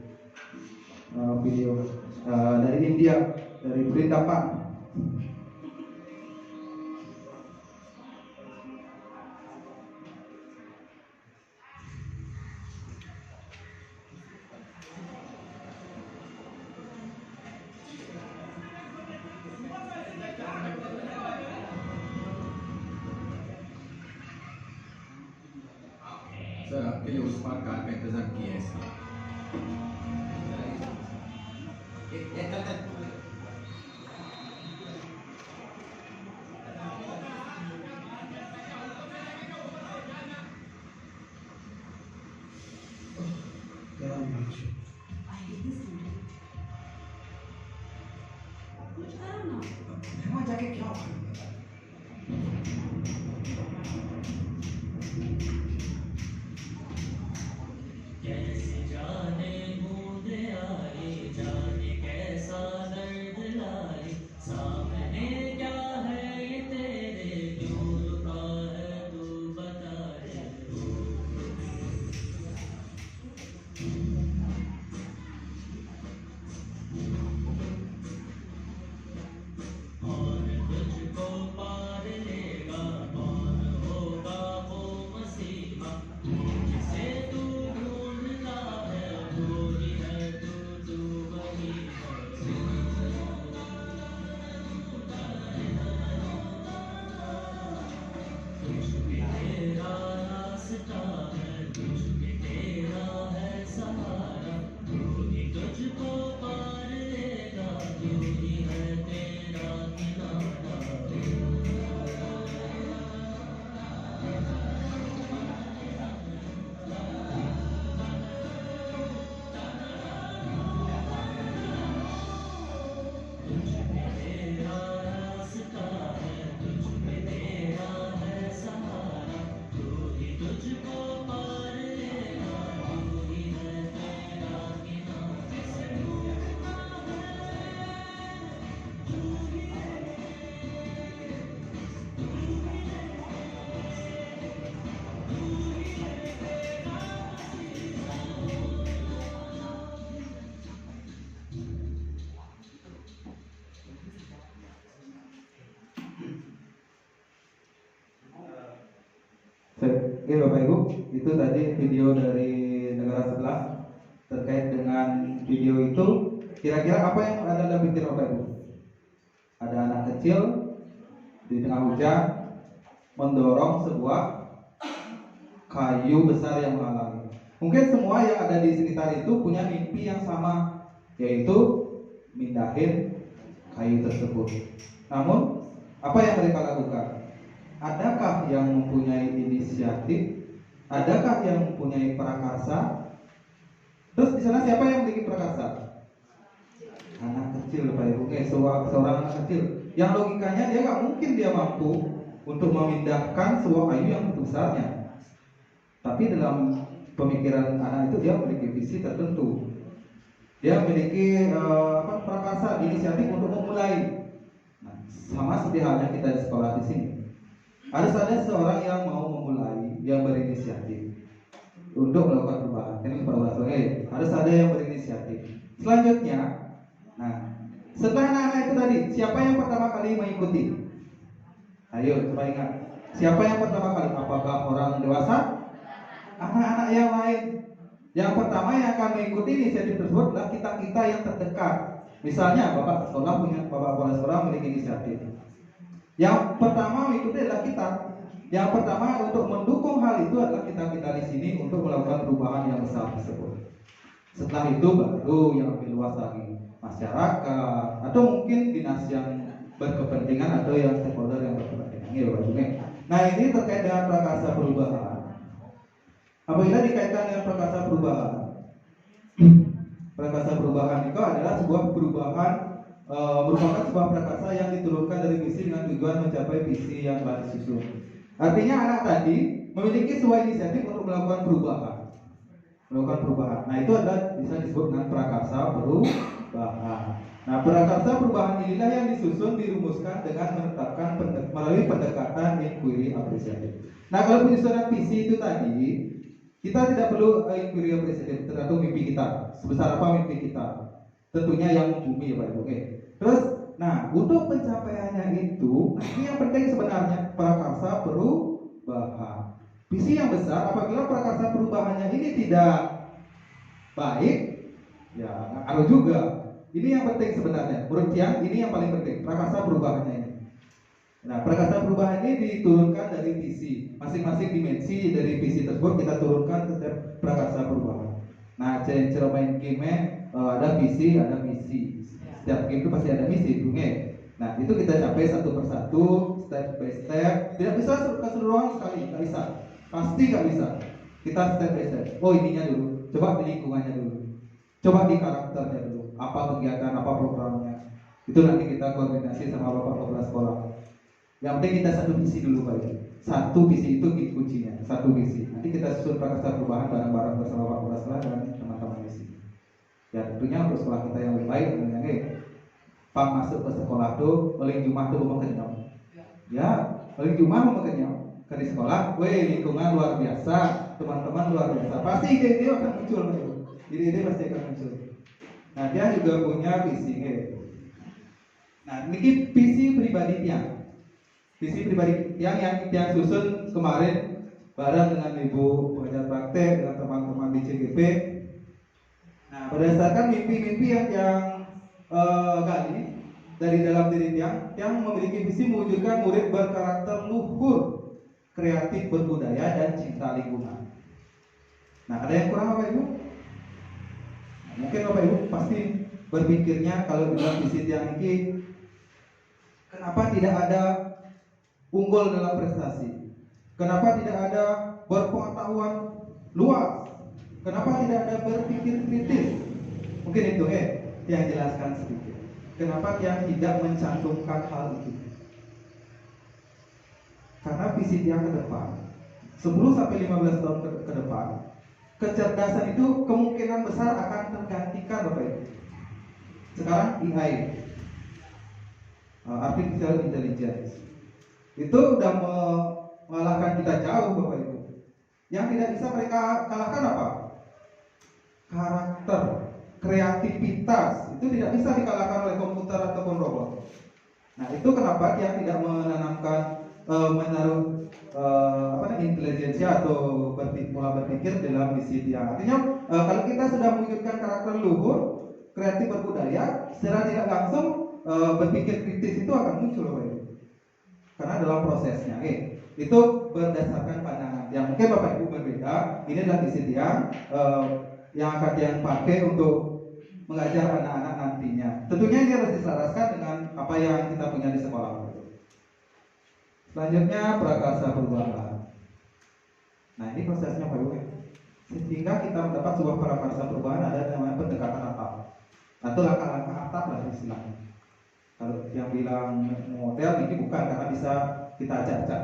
Speaker 6: dari India, dari Brindavan.
Speaker 9: Sir आपके लिए उस पार कार का इंतजाम किया है सर।
Speaker 4: वहाँ जाके क्या होगा?
Speaker 10: कैसे जाने बूंद आए, जाने कैसा दर्द लाए, सामने क्या है ये तेरे, क्यों रुका है तू बता दे। और तुझको पार लेगा, कौन होगा वो मसीहा, जिसे तू ढूंढता है, वो ही है तू वही है। तुझ पे तेरा रास्ता है, तुझ पे तेरा है सहारा, तू ही तुझको पार लेगा, तू ही है तेरा किनारा। तुझ पे तेरा रास्ता है, तुझ पे तेरा है सहारा, तू ही तुझको पार लेगा, तू ही है तेरा
Speaker 6: Oke Bapak Ibu, itu tadi video dari negara sebelah. Terkait dengan video itu, kira-kira apa yang ada dalam pikiran Bapak Ibu? Ada anak kecil di tengah hujan mendorong sebuah kayu besar yang menghalangi. Mungkin semua yang ada di sekitar itu punya mimpi yang sama, yaitu mindahin kayu tersebut. Namun, apa yang mereka lakukan? Adakah yang mempunyai inisiatif? Adakah yang mempunyai prakarsa? Terus di sana siapa yang memiliki prakarsa? Anak kecil, Pak Ibu. Seorang anak kecil. Yang logikanya dia nggak mungkin dia mampu untuk memindahkan sebuah kayu yang besarnya. Tapi dalam pemikiran anak itu dia memiliki visi tertentu. Dia memiliki prakarsa, inisiatif untuk memulai. Nah, sama seperti halnya kita di sekolah di sini. Harus ada seorang yang mau memulai, yang berinisiatif untuk melakukan perubahan. Ini harus ada yang berinisiatif. Selanjutnya, nah, setelah anak-anak itu tadi, siapa yang pertama kali mengikuti? Ayo, coba ingat. Siapa yang pertama kali? Apakah orang dewasa? Anak-anak yang lain. Yang pertama yang akan mengikuti inisiatif tersebut adalah kita-kita yang terdekat. Misalnya, bapak kepala sekolah memiliki inisiatif. Yang pertama mengikuti adalah kita. Yang pertama untuk mendukung hal itu adalah kita di sini untuk melakukan perubahan yang besar tersebut. Setelah itu baru yang lebih luas lagi masyarakat atau mungkin dinas yang berkepentingan atau yang stakeholder yang berkepentingan. Ya, Bapak Ibu. Nah, ini terkait dengan prakarsa perubahan. Apabila dikaitkan dengan prakarsa perubahan, prakarsa perubahan itu adalah sebuah perubahan merupakan sebuah prakarsa yang diturunkan dari visi dengan tujuan mencapai visi yang telah disusun. Artinya anak tadi memiliki sebuah inisiatif untuk melakukan perubahan. Nah, itu adalah bisa disebut dengan prakarsa perubahan. Nah, prakarsa perubahan inilah yang disusun dirumuskan dengan menetapkan melalui pendekatan inquiry apresiatif. Nah, kalau penyusunan visi itu tadi, kita tidak perlu inquiry apresiatif tergantung mimpi kita. Sebesar apa mimpi kita? Tentunya yang membumi ya Pak Ibu. Oke. Terus, nah untuk pencapaiannya itu, ini yang penting sebenarnya prakarsa perubahan. Visi yang besar, apabila prakarsa perubahannya ini tidak baik, ya ngaruh juga. Ini yang penting sebenarnya. Menurut yang ini yang paling penting, prakarsa perubahannya ini. Nah, prakarsa perubahan ini diturunkan dari visi. Masing-masing dimensi dari visi tersebut kita turunkan ke setiap prakarsa perubahan. Nah, cara main game ada visi, ada misi. Setiap game itu pasti ada misi, Nah, itu kita capai satu persatu, step by step. Tidak bisa keseluruhan sekali, nggak bisa. Pasti nggak bisa. Kita step by step. Oh, ininya dulu. Coba di lingkungannya dulu. Coba di karakternya dulu. Apa kegiatan, apa programnya. Itu nanti kita koordinasi sama Bapak Kepala Sekolah. Yang penting kita satu visi dulu Pak. Satu visi itu kuncinya. Satu visi. Nanti kita susun prakarsa perubahan bareng-bareng bersama Bapak Kepala Sekolah dan teman-teman di sini. Ya tentunya untuk sekolah kita yang lebih baik, Pak masuk ke sekolah tuh, paling Jumat tuh mau kenyang. Ya, paling Jumat mau kenyang. Ke di sekolah, lingkungan luar biasa, teman-teman luar biasa. Pasti ide-ide akan muncul, ide-ide pasti akan muncul. Nah, dia juga punya visi. Nah, ini visi pribadi tiang. Visi pribadi tiang yang susun kemarin bareng dengan Ibu pengajar praktek dengan teman-teman di CGP. Nah, berdasarkan mimpi-mimpi yang kali dari dalam diri yang memiliki visi mewujudkan murid berkarakter luhur, kreatif, berbudaya, dan cinta lingkungan. Nah, ada yang kurang Bapak Ibu? Nah, mungkin Bapak Ibu pasti berpikirnya kalau dalam visi tiang ini, kenapa tidak ada unggul dalam prestasi? Kenapa tidak ada berpengetahuan luas? Kenapa tidak ada berpikir kritis? Mungkin itu yang jelaskan sedikit. Kenapa yang tidak mencantumkan hal itu? Karena visi tiang ke depan 10 sampai 15 tahun ke depan, kecerdasan itu kemungkinan besar akan tergantikan Bapak Ibu. Sekarang AI, artificial intelligence, itu udah mengalahkan kita jauh Bapak Ibu. Yang tidak bisa mereka kalahkan apa? Karakter, kreativitas itu tidak bisa dikalahkan oleh komputer ataupun robot. Nah, itu kenapa dia tidak menanamkan menaruh intelijensia atau pola berpikir dalam visi dia. Artinya kalau kita sudah mewujudkan karakter luhur, kreatif, berbudaya, secara tidak langsung berpikir kritis itu akan muncul Bapak Ibu. Karena dalam prosesnya itu berdasarkan pandangan. Yang mungkin Bapak Ibu berbeda. Ini adalah visi dia yang akan yang pakai untuk mengajar anak-anak nantinya. Tentunya ini harus diselaraskan dengan apa yang kita punya di sekolah. Selanjutnya prakarsa perubahan. Nah, ini prosesnya Pak Ibu. Sehingga kita mendapat sebuah prakarsa perubahan ada namanya pendekatan atap atau langkah-langkah atap lah istilahnya. Kalau yang bilang model ini bukan, karena bisa kita acak-acak.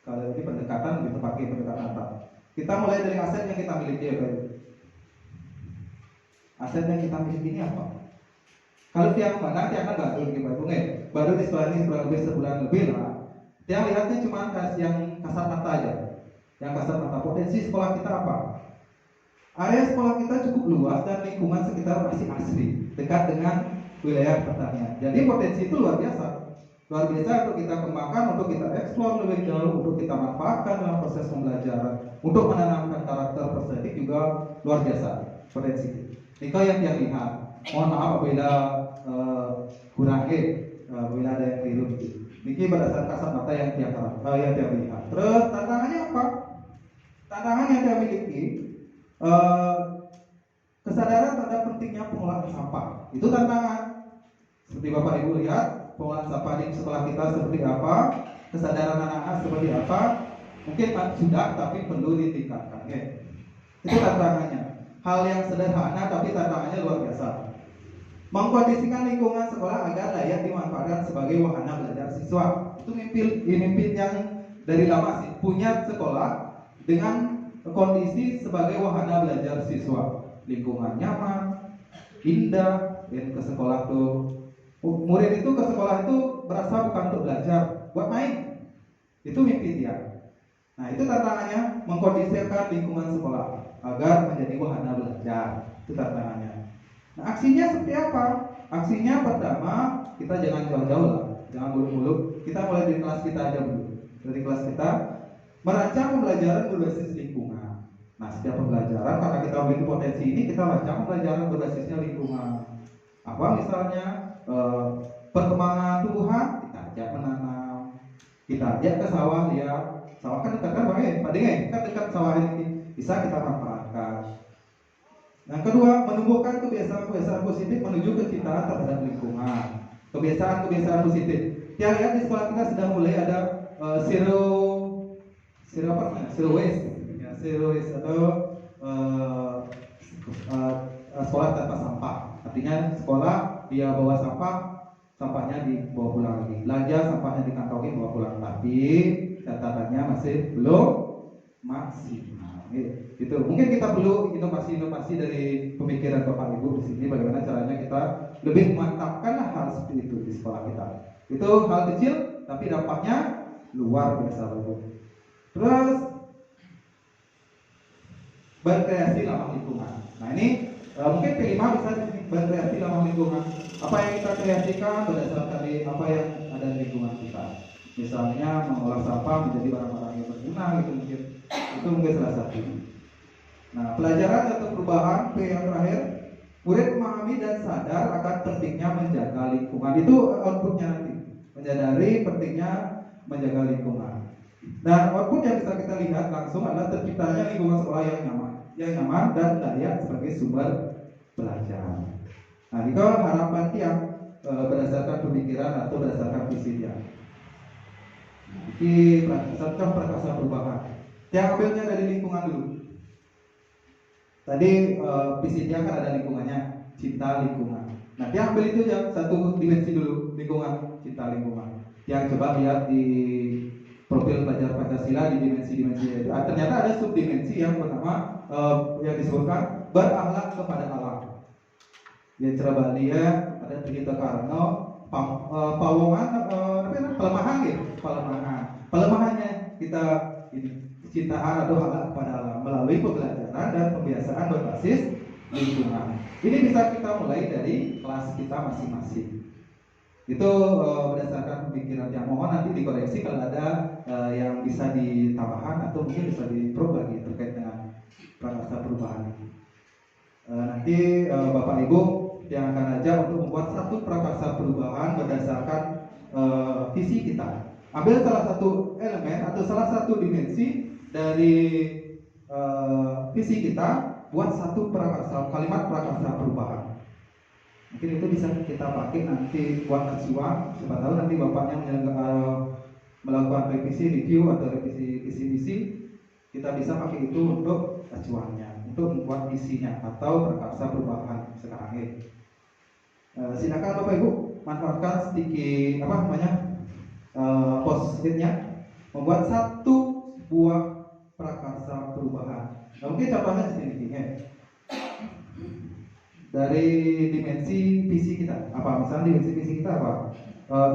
Speaker 6: Kalau ini pendekatan lebih tepatnya pendekatan atap. Kita mulai dari aset yang kita miliki ya Pak Ibu. Aset yang kita miliki ini apa? Kalau tiang mana, tiang kan baru gitu Pak Ibu. Baru di sekolah ini sebulan lebih lah. Tiang lihatnya cuma yang kasat mata aja. Yang kasat mata, potensi sekolah kita apa? Area sekolah kita cukup luas dan lingkungan sekitar masih asri, dekat dengan wilayah pertanian. Jadi potensi itu luar biasa. Luar biasa untuk kita kembangkan, untuk kita eksplor lebih jauh, untuk kita manfaatkan dalam proses pembelajaran, untuk menanamkan karakter perspektif juga luar biasa potensi. Itu yang dia lihat. Mohon maaf apabila kurang apabila ada yang keliru. Ini berdasarkan kasat mata yang tiap lihat. Terus tantangannya apa? Tantangan yang dia miliki, kesadaran terhadap pentingnya pengolahan sampah. Itu tantangan. Seperti Bapak Ibu lihat, pengolahan sampah di sekolah kita seperti apa, kesadaran anak-anak seperti apa. Mungkin sudah, tapi perlu ditingkatkan. Ya. Itu tantangannya. Hal yang sederhana, tapi tantangannya luar biasa. Mengkondisikan lingkungan sekolah agar layak dimanfaatkan sebagai wahana belajar siswa. Itu mimpi yang dari lama sih, punya sekolah dengan kondisi sebagai wahana belajar siswa. Lingkungan nyaman, indah, dan ke sekolah tuh murid itu ke sekolah itu berasa bukan untuk belajar, buat main. Itu mimpi dia. Nah, itu tantangannya, mengkondisikan lingkungan sekolah agar menjadi wahana belajar. Itu tantangannya. Nah, aksinya seperti apa? Aksinya pertama, kita jangan jauh-jauh lah, jangan muluk-muluk. Kita mulai dari kelas kita aja dulu. Dari kelas kita merancang pembelajaran berbasis lingkungan. Nah, setiap pembelajaran karena kita memiliki potensi ini, kita rancang pembelajaran berbasisnya lingkungan. Apa misalnya perkembangan tumbuhan, kita ajak menanam, kita ajak ke sawah lihat. Sawah kan dekat kan, Pak Deng, kan dekat sawah ini, bisa kita manfaatkan. Yang kedua, menumbuhkan kebiasaan-kebiasaan positif menuju kecintaan terhadap lingkungan. Kebiasaan-kebiasaan positif. Kita lihat di sekolah kita sudah mulai ada zero waste, ya, zero waste atau sekolah tanpa sampah. Artinya sekolah dia bawa sampah, sampahnya dibawa pulang lagi. Belanja sampahnya dikantongi bawa pulang. Tapi catatannya masih belum maksimal. Gitu. Mungkin kita perlu inovasi dari pemikiran Bapak Ibu di sini, bagaimana caranya kita lebih memantapkan hal seperti itu di sekolah kita. Itu hal kecil tapi dampaknya luar biasa, Bapak. Terus berkreasi ramah lingkungan. Nah, ini mungkin P5 bisa berkreasi ramah lingkungan. Apa yang kita kreasikan berdasarkan dari apa yang ada di lingkungan kita. Misalnya mengolah sampah menjadi barang-barang yang berguna gitu mungkin. Itu mungkin salah satu. Nah, pelajaran atau perubahan P yang terakhir, murid memahami dan sadar akan pentingnya menjaga lingkungan. Itu outputnya nanti, menyadari pentingnya menjaga lingkungan. Dan output yang bisa kita lihat langsung adalah terciptanya lingkungan sekolah yang nyaman dan layak sebagai sumber belajar. Nah, itu harapan tiang berdasarkan pemikiran atau berdasarkan visi dia. Ini contoh prakasa perubahan. Yang ambilnya dari lingkungan dulu. Tadi visi dia kan ada lingkungannya, cinta lingkungan. Nah, dia ambil itu ya satu dimensi dulu, lingkungan, cinta lingkungan. Yang coba lihat di profil pelajar Pancasila di dimensi-dimensi itu. Ternyata ada subdimensi yang bernama yang disebutkan berakhlak kepada alam. Ya cerah dia ada Trigita Karno, pawongan pelemahan gitu, pelemahannya kita ini kecintaan atau akhlak kepada alam melalui pembelajaran dan pembiasaan berbasis lingkungan. Ini bisa kita mulai dari kelas kita masing-masing. Itu berdasarkan pemikiran yang mohon nanti dikoreksi kalau ada yang bisa ditambahkan atau mungkin bisa diimprove lagi terkait dengan prakasa perubahan ini. Nanti Bapak Ibu yang akan ajak untuk membuat satu prakasa perubahan berdasarkan visi kita. Ambil salah satu elemen atau salah satu dimensi dari visi kita, buat satu kalimat prakasa perubahan. Mungkin itu bisa kita pakai nanti buat acuan. Siapa tahu nanti bapaknya melakukan revisi review atau revisi visi misi, kita bisa pakai itu untuk acuannya, untuk membuat visinya atau prakasa perubahan sekarang ini. Silakan Bapak Ibu manfaatkan sedikit post-it-nya, membuat satu buah prakarsa perubahan. Nah, mungkin contohnya sedikit ya. Dari dimensi visi kita, apa misalnya dimensi visi kita apa?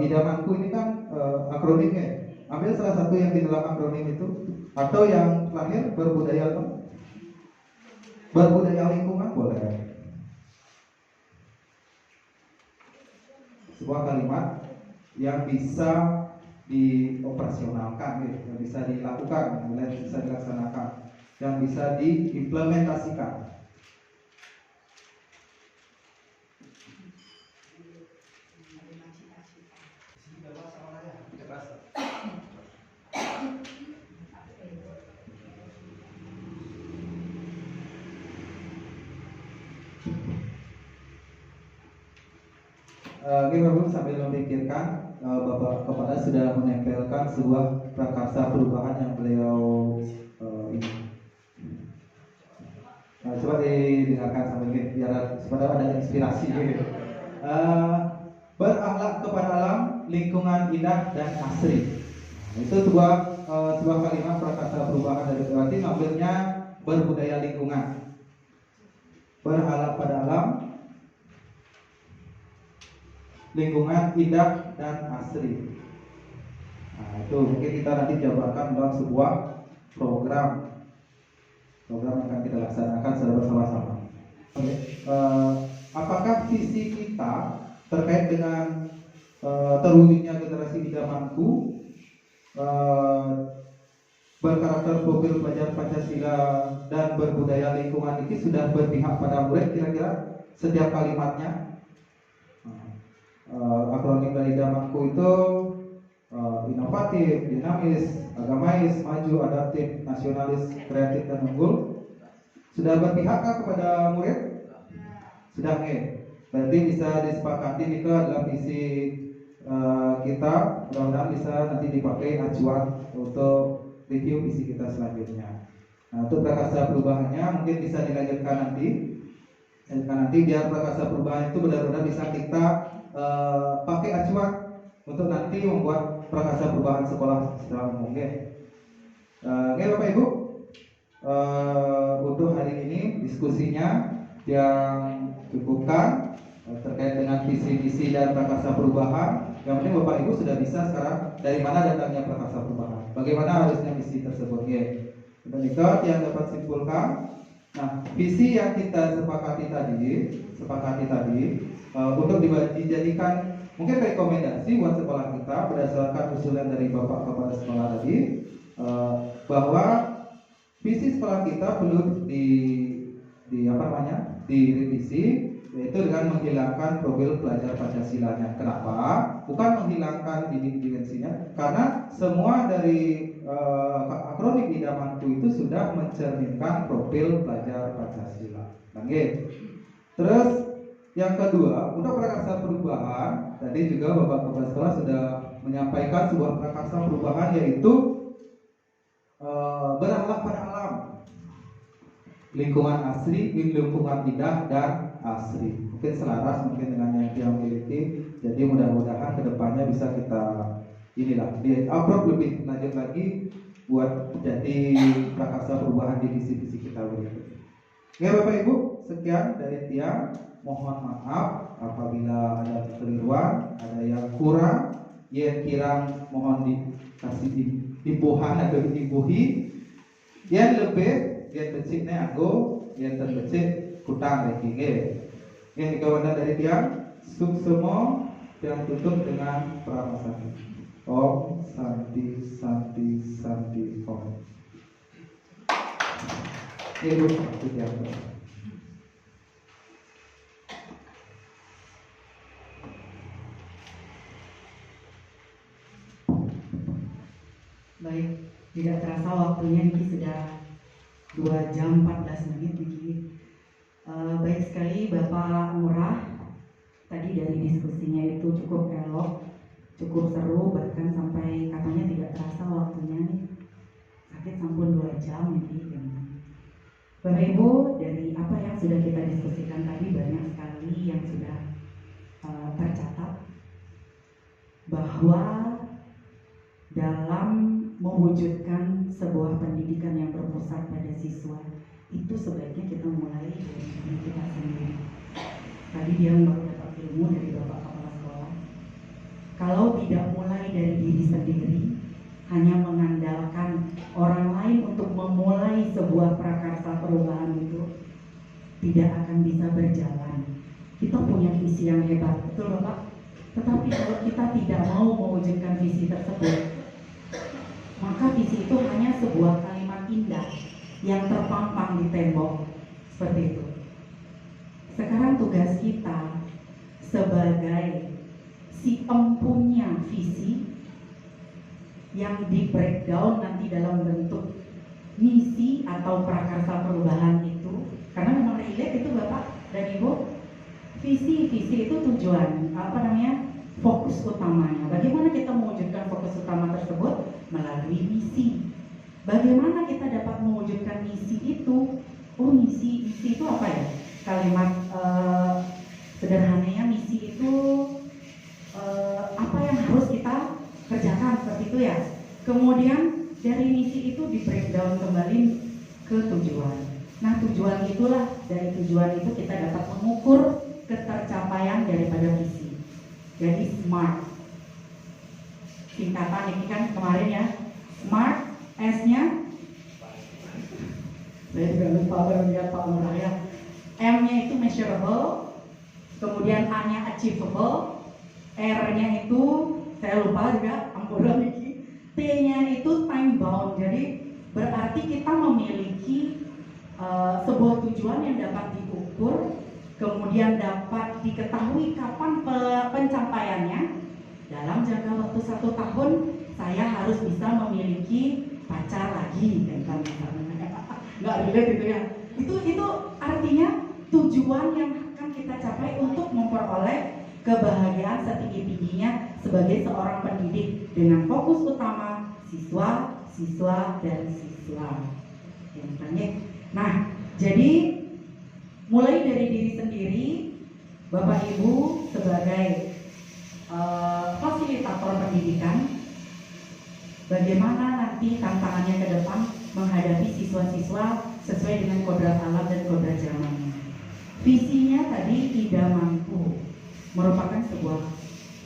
Speaker 6: Idamanku ini kan akronimnya. Ambil salah satu yang di dalam akronim itu, atau yang terakhir berbudaya lingkungan boleh. Sebuah kalimat yang bisa dioperasionalkan, yang bisa dilakukan, yang bisa dilaksanakan, yang bisa diimplementasikan. Oke Bapak sambil memikirkan, Bapak Kepala sudah menempelkan sebuah prakarsa perubahan yang beliau ini. Coba didengarkan sambil ini biar supaya ada inspirasi. Berakhlak kepada alam, lingkungan indah dan asri. Itu sebuah kalimat prakarsa perubahan dari berarti ngambilnya berbudaya lingkungan. Berakhlak pada alam, lingkungan indah dan asri. Nah, itu mungkin kita nanti jabarkan dalam sebuah program yang akan kita laksanakan secara bersama-sama. Apakah visi kita terkait dengan terwujudnya generasi idamanku berkarakter profil pelajar Pancasila dan berbudaya lingkungan ini sudah berpihak pada murid kira-kira setiap kalimatnya? Akronim dari idamanku itu inovatif, dinamis, agamais, maju, adaptif, nasionalis, kreatif, dan unggul. Sudah berpihakkah kepada murid? Sudah nih. Berarti bisa disepakati itu adalah visi kita. Mudah-mudahan bisa nanti dipakai acuan untuk review visi kita selanjutnya. Nah, untuk prakarsa perubahannya mungkin bisa dilanjutkan nanti. Biar prakarsa perubahan itu benar-benar bisa kita pakai acuan untuk nanti membuat prakarsa perubahan sekolah secara umum. Oke Bapak Ibu, untuk hari ini diskusinya yang cukupkan terkait dengan visi-visi dan prakarsa perubahan. Yang penting Bapak Ibu sudah bisa sekarang dari mana datangnya prakarsa perubahan, bagaimana harusnya visi tersebut. Demikian yang dapat simpulkan. Nah, visi yang kita sepakati tadi untuk dijadikan mungkin rekomendasi buat sekolah kita berdasarkan usulan dari Bapak Kepala Sekolah tadi, bahwa visi sekolah kita perlu direvisi, yaitu dengan menghilangkan profil pelajar Pancasilanya. Kenapa? Bukan menghilangkan dimensinya, karena semua dari akronim idamanku itu sudah mencerminkan profil pelajar Pancasila. Terus yang kedua, untuk prakarsa perubahan, tadi juga Bapak Kepala Sekolah sudah menyampaikan sebuah prakarsa perubahan, yaitu berakhlak pada alam, lingkungan asri, lingkungan indah dan asri. Mungkin selaras dengan yang dia miliki. Jadi mudah-mudahan kedepannya bisa kita di-upload lebih lanjut lagi buat jadi prakarsa perubahan di visi-visi kita berikutnya. Bapak Ibu, sekian dari Tiang. Mohon maaf apabila ada kekeliruan, ada yang kurang, yang kirang mohon dikasih dibuhan atau dibuhi. Yang lebih, yang beciknya aku, yang terbecik kutang lagi. Yang dikawanan dari Tiang, suksemo yang tutup dengan pramasani. Om Santi Santi Santi Om. Ibu Santi Tiang.
Speaker 1: Baik, tidak terasa waktunya ini sudah 2 jam 14 menit begini. Baik sekali Bapak Ngurah, tadi dari diskusinya itu cukup elok, cukup seru, bahkan sampai katanya tidak terasa waktunya nih. Sakit sampun 2 jam ini. Bapak Ibu, dari apa yang sudah kita diskusikan tadi banyak sekali yang sudah tercatat bahwa dalam mewujudkan sebuah pendidikan yang berpusat pada siswa itu sebaiknya kita mulai dari diri kita sendiri. Tadi dia baru dapat ilmu dari Bapak Kepala Sekolah. Kalau tidak mulai dari diri sendiri, hanya mengandalkan orang lain untuk memulai sebuah prakarsa perubahan itu tidak akan bisa berjalan. Kita punya visi yang hebat, betul Bapak? Tetapi kalau kita tidak mau mewujudkan visi tersebut, maka visi itu hanya sebuah kalimat indah yang terpampang di tembok seperti itu. Sekarang tugas kita sebagai si empunya visi yang di breakdown nanti dalam bentuk misi atau prakarsa perubahan itu, karena memang relate itu Bapak dan Ibu visi itu tujuan, fokus utamanya. Bagaimana kita mewujudkan fokus utama tersebut? Melalui misi. Bagaimana kita dapat mewujudkan misi itu? Misi itu apa ya? Kalimat sederhananya misi itu apa yang harus kita kerjakan, seperti itu ya. Kemudian dari misi itu di breakdown kembali ke tujuan. Nah, tujuan itulah, dari tujuan itu kita dapat mengukur ketercapaian daripada visi. Jadi SMART, singkatan ini kan kemarin ya, SMART, S-nya saya juga lupa baru lihat Pak Murah ya. M-nya itu measurable, kemudian A-nya achievable, R-nya itu saya lupa juga, ampun Niki. T-nya itu time bound. Jadi berarti kita memiliki sebuah tujuan yang dapat diukur, kemudian dapat diketahui kapan pencapaiannya. Dalam jangka waktu 1 tahun saya harus bisa memiliki pacar lagi, kan nggak relate itu ya. Itu artinya tujuan yang akan kita capai untuk memperoleh kebahagiaan setinggi-tingginya sebagai seorang pendidik dengan fokus utama siswa, dan siswa. Nah, jadi mulai dari diri sendiri, Bapak Ibu sebagai fasilitator pendidikan, bagaimana nanti tantangannya ke depan menghadapi siswa-siswa sesuai dengan kodrat alam dan kodrat zamannya. Visinya tadi tidak mampu merupakan sebuah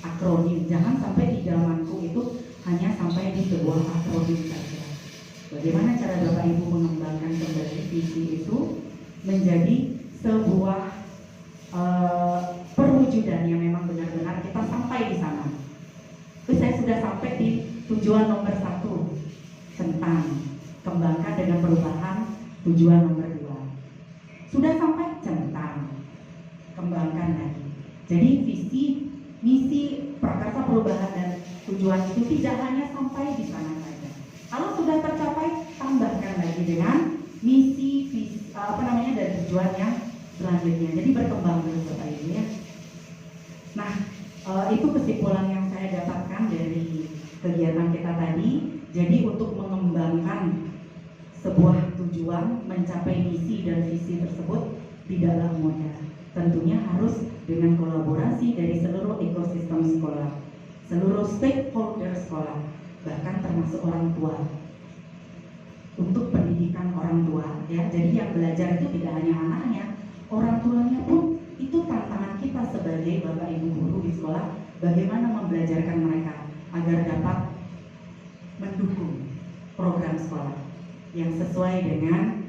Speaker 1: akronim. Jangan sampai tidak mampu itu hanya sampai di sebuah akronim saja. Bagaimana cara Bapak Ibu mengembangkan kembali visi itu menjadi sebuah perwujudan yang memang benar-benar kita sampai di sana. Terus saya sudah sampai di tujuan nomor 1 tentang kembangkan dengan perubahan tujuan nomor 2. Sudah sampai centang, kembangkan lagi. Jadi visi, misi, prakarsa perubahan dan tujuan itu tidak hanya sampai di sana saja. Kalau sudah tercapai, tambahkan lagi dengan misi, dan tujuan yang selanjutnya. Jadi berkembang terus Bapak Ibu ya. Nah, itu kesimpulan yang saya dapatkan dari kegiatan kita tadi. Jadi untuk mengembangkan sebuah tujuan, mencapai misi dan visi tersebut tidaklah mudah. Tentunya harus dengan kolaborasi dari seluruh ekosistem sekolah, seluruh stakeholder sekolah, bahkan termasuk orang tua. Untuk pendidikan orang tua, ya. Jadi yang belajar itu tidak hanya anaknya, orang tuanya pun itu tantangan kita sebagai Bapak Ibu guru di sekolah, bagaimana membelajarkan mereka agar dapat mendukung program sekolah yang sesuai dengan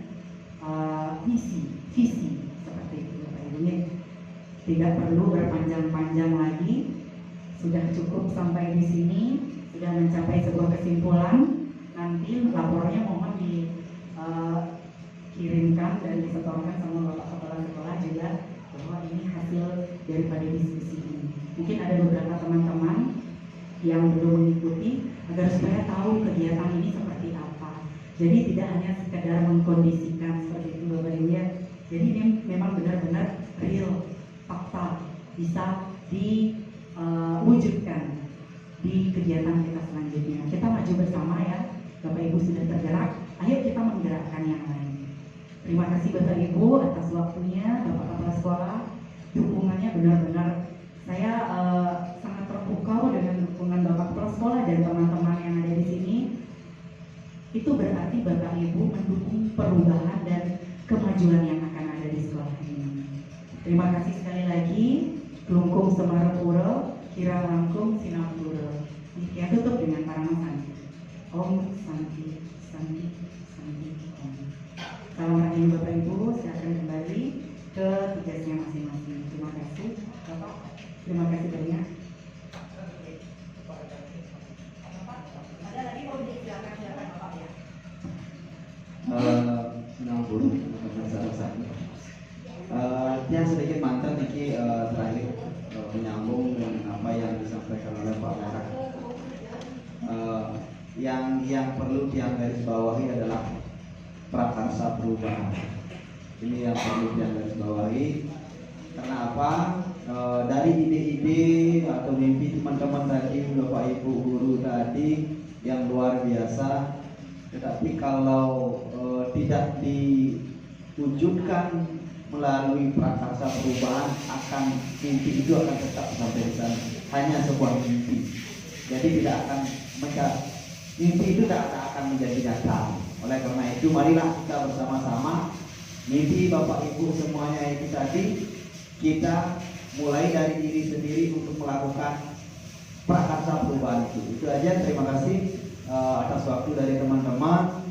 Speaker 1: misi, visi seperti itu Bapak Ibu. Tidak perlu berpanjang-panjang lagi, sudah cukup sampai di sini, sudah mencapai sebuah kesimpulan. Nanti lapornya mohon dikirimkan dan disetorkan sama Bapak Kepala Sekolah juga bahwa ini hasil daripada diskusi ini. Mungkin ada beberapa teman-teman yang belum mengikuti agar supaya tahu kegiatan ini seperti apa. Jadi tidak hanya sekedar mengkondisikan seperti itu Bapak Ibu ya. Jadi ini memang benar-benar real, fakta, bisa diwujudkan di kegiatan kita selanjutnya. Kita maju bersama ya. Bapak Ibu sudah tergerak, ayo kita menggerakkan yang lain. Terima kasih Bapak Ibu atas waktunya, Bapak Kepala Sekolah, dukungannya benar-benar saya sangat terpukau dengan dukungan Bapak Kepala Sekolah dan teman-teman yang ada di sini. Itu berarti Bapak Ibu mendukung perubahan dan kemajuan yang akan ada di sekolah ini. Terima kasih sekali lagi. Kelungkung Semarapura, Kira Langkung Sinapura. Demikian tutup dengan paraman santi. Om Santi, Santi, Santi, Om. Salam rahayu Bapak Ibu, silakan kembali ke tugasnya masing-masing. Terima kasih Bapak, terima kasih banyak. Ada lagi mau silakan Bapak ya.
Speaker 2: Sinapura, satu-satu. Yang sedikit mantan Niki terakhir menyambung dengan apa yang disampaikan oleh Pak Murah. Yang perlu digarisbawahi adalah prakarsa perubahan. Ini yang perlu digarisbawahi. Karena apa? dari ide-ide atau mimpi teman-teman tadi, Bapak Ibu guru tadi yang luar biasa. Tetapi kalau tidak diwujudkan melalui prakarsa perubahan, mimpi itu akan tetap sampai di sana, hanya sebuah mimpi. Jadi tidak akan mimpi itu tidak akan menjadi nyata. Oleh karena itu, marilah kita bersama-sama mimpi Bapak Ibu semuanya itu tadi, kita mulai dari diri sendiri untuk melakukan prakarsa perubahan itu. Itu aja, terima kasih atas waktu dari teman-teman.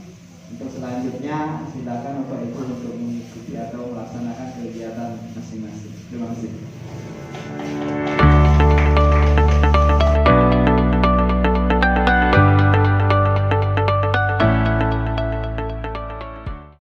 Speaker 2: Untuk selanjutnya silakan Bapak Ibu untuk mengikuti atau melaksanakan kegiatan masing-masing. Terima kasih.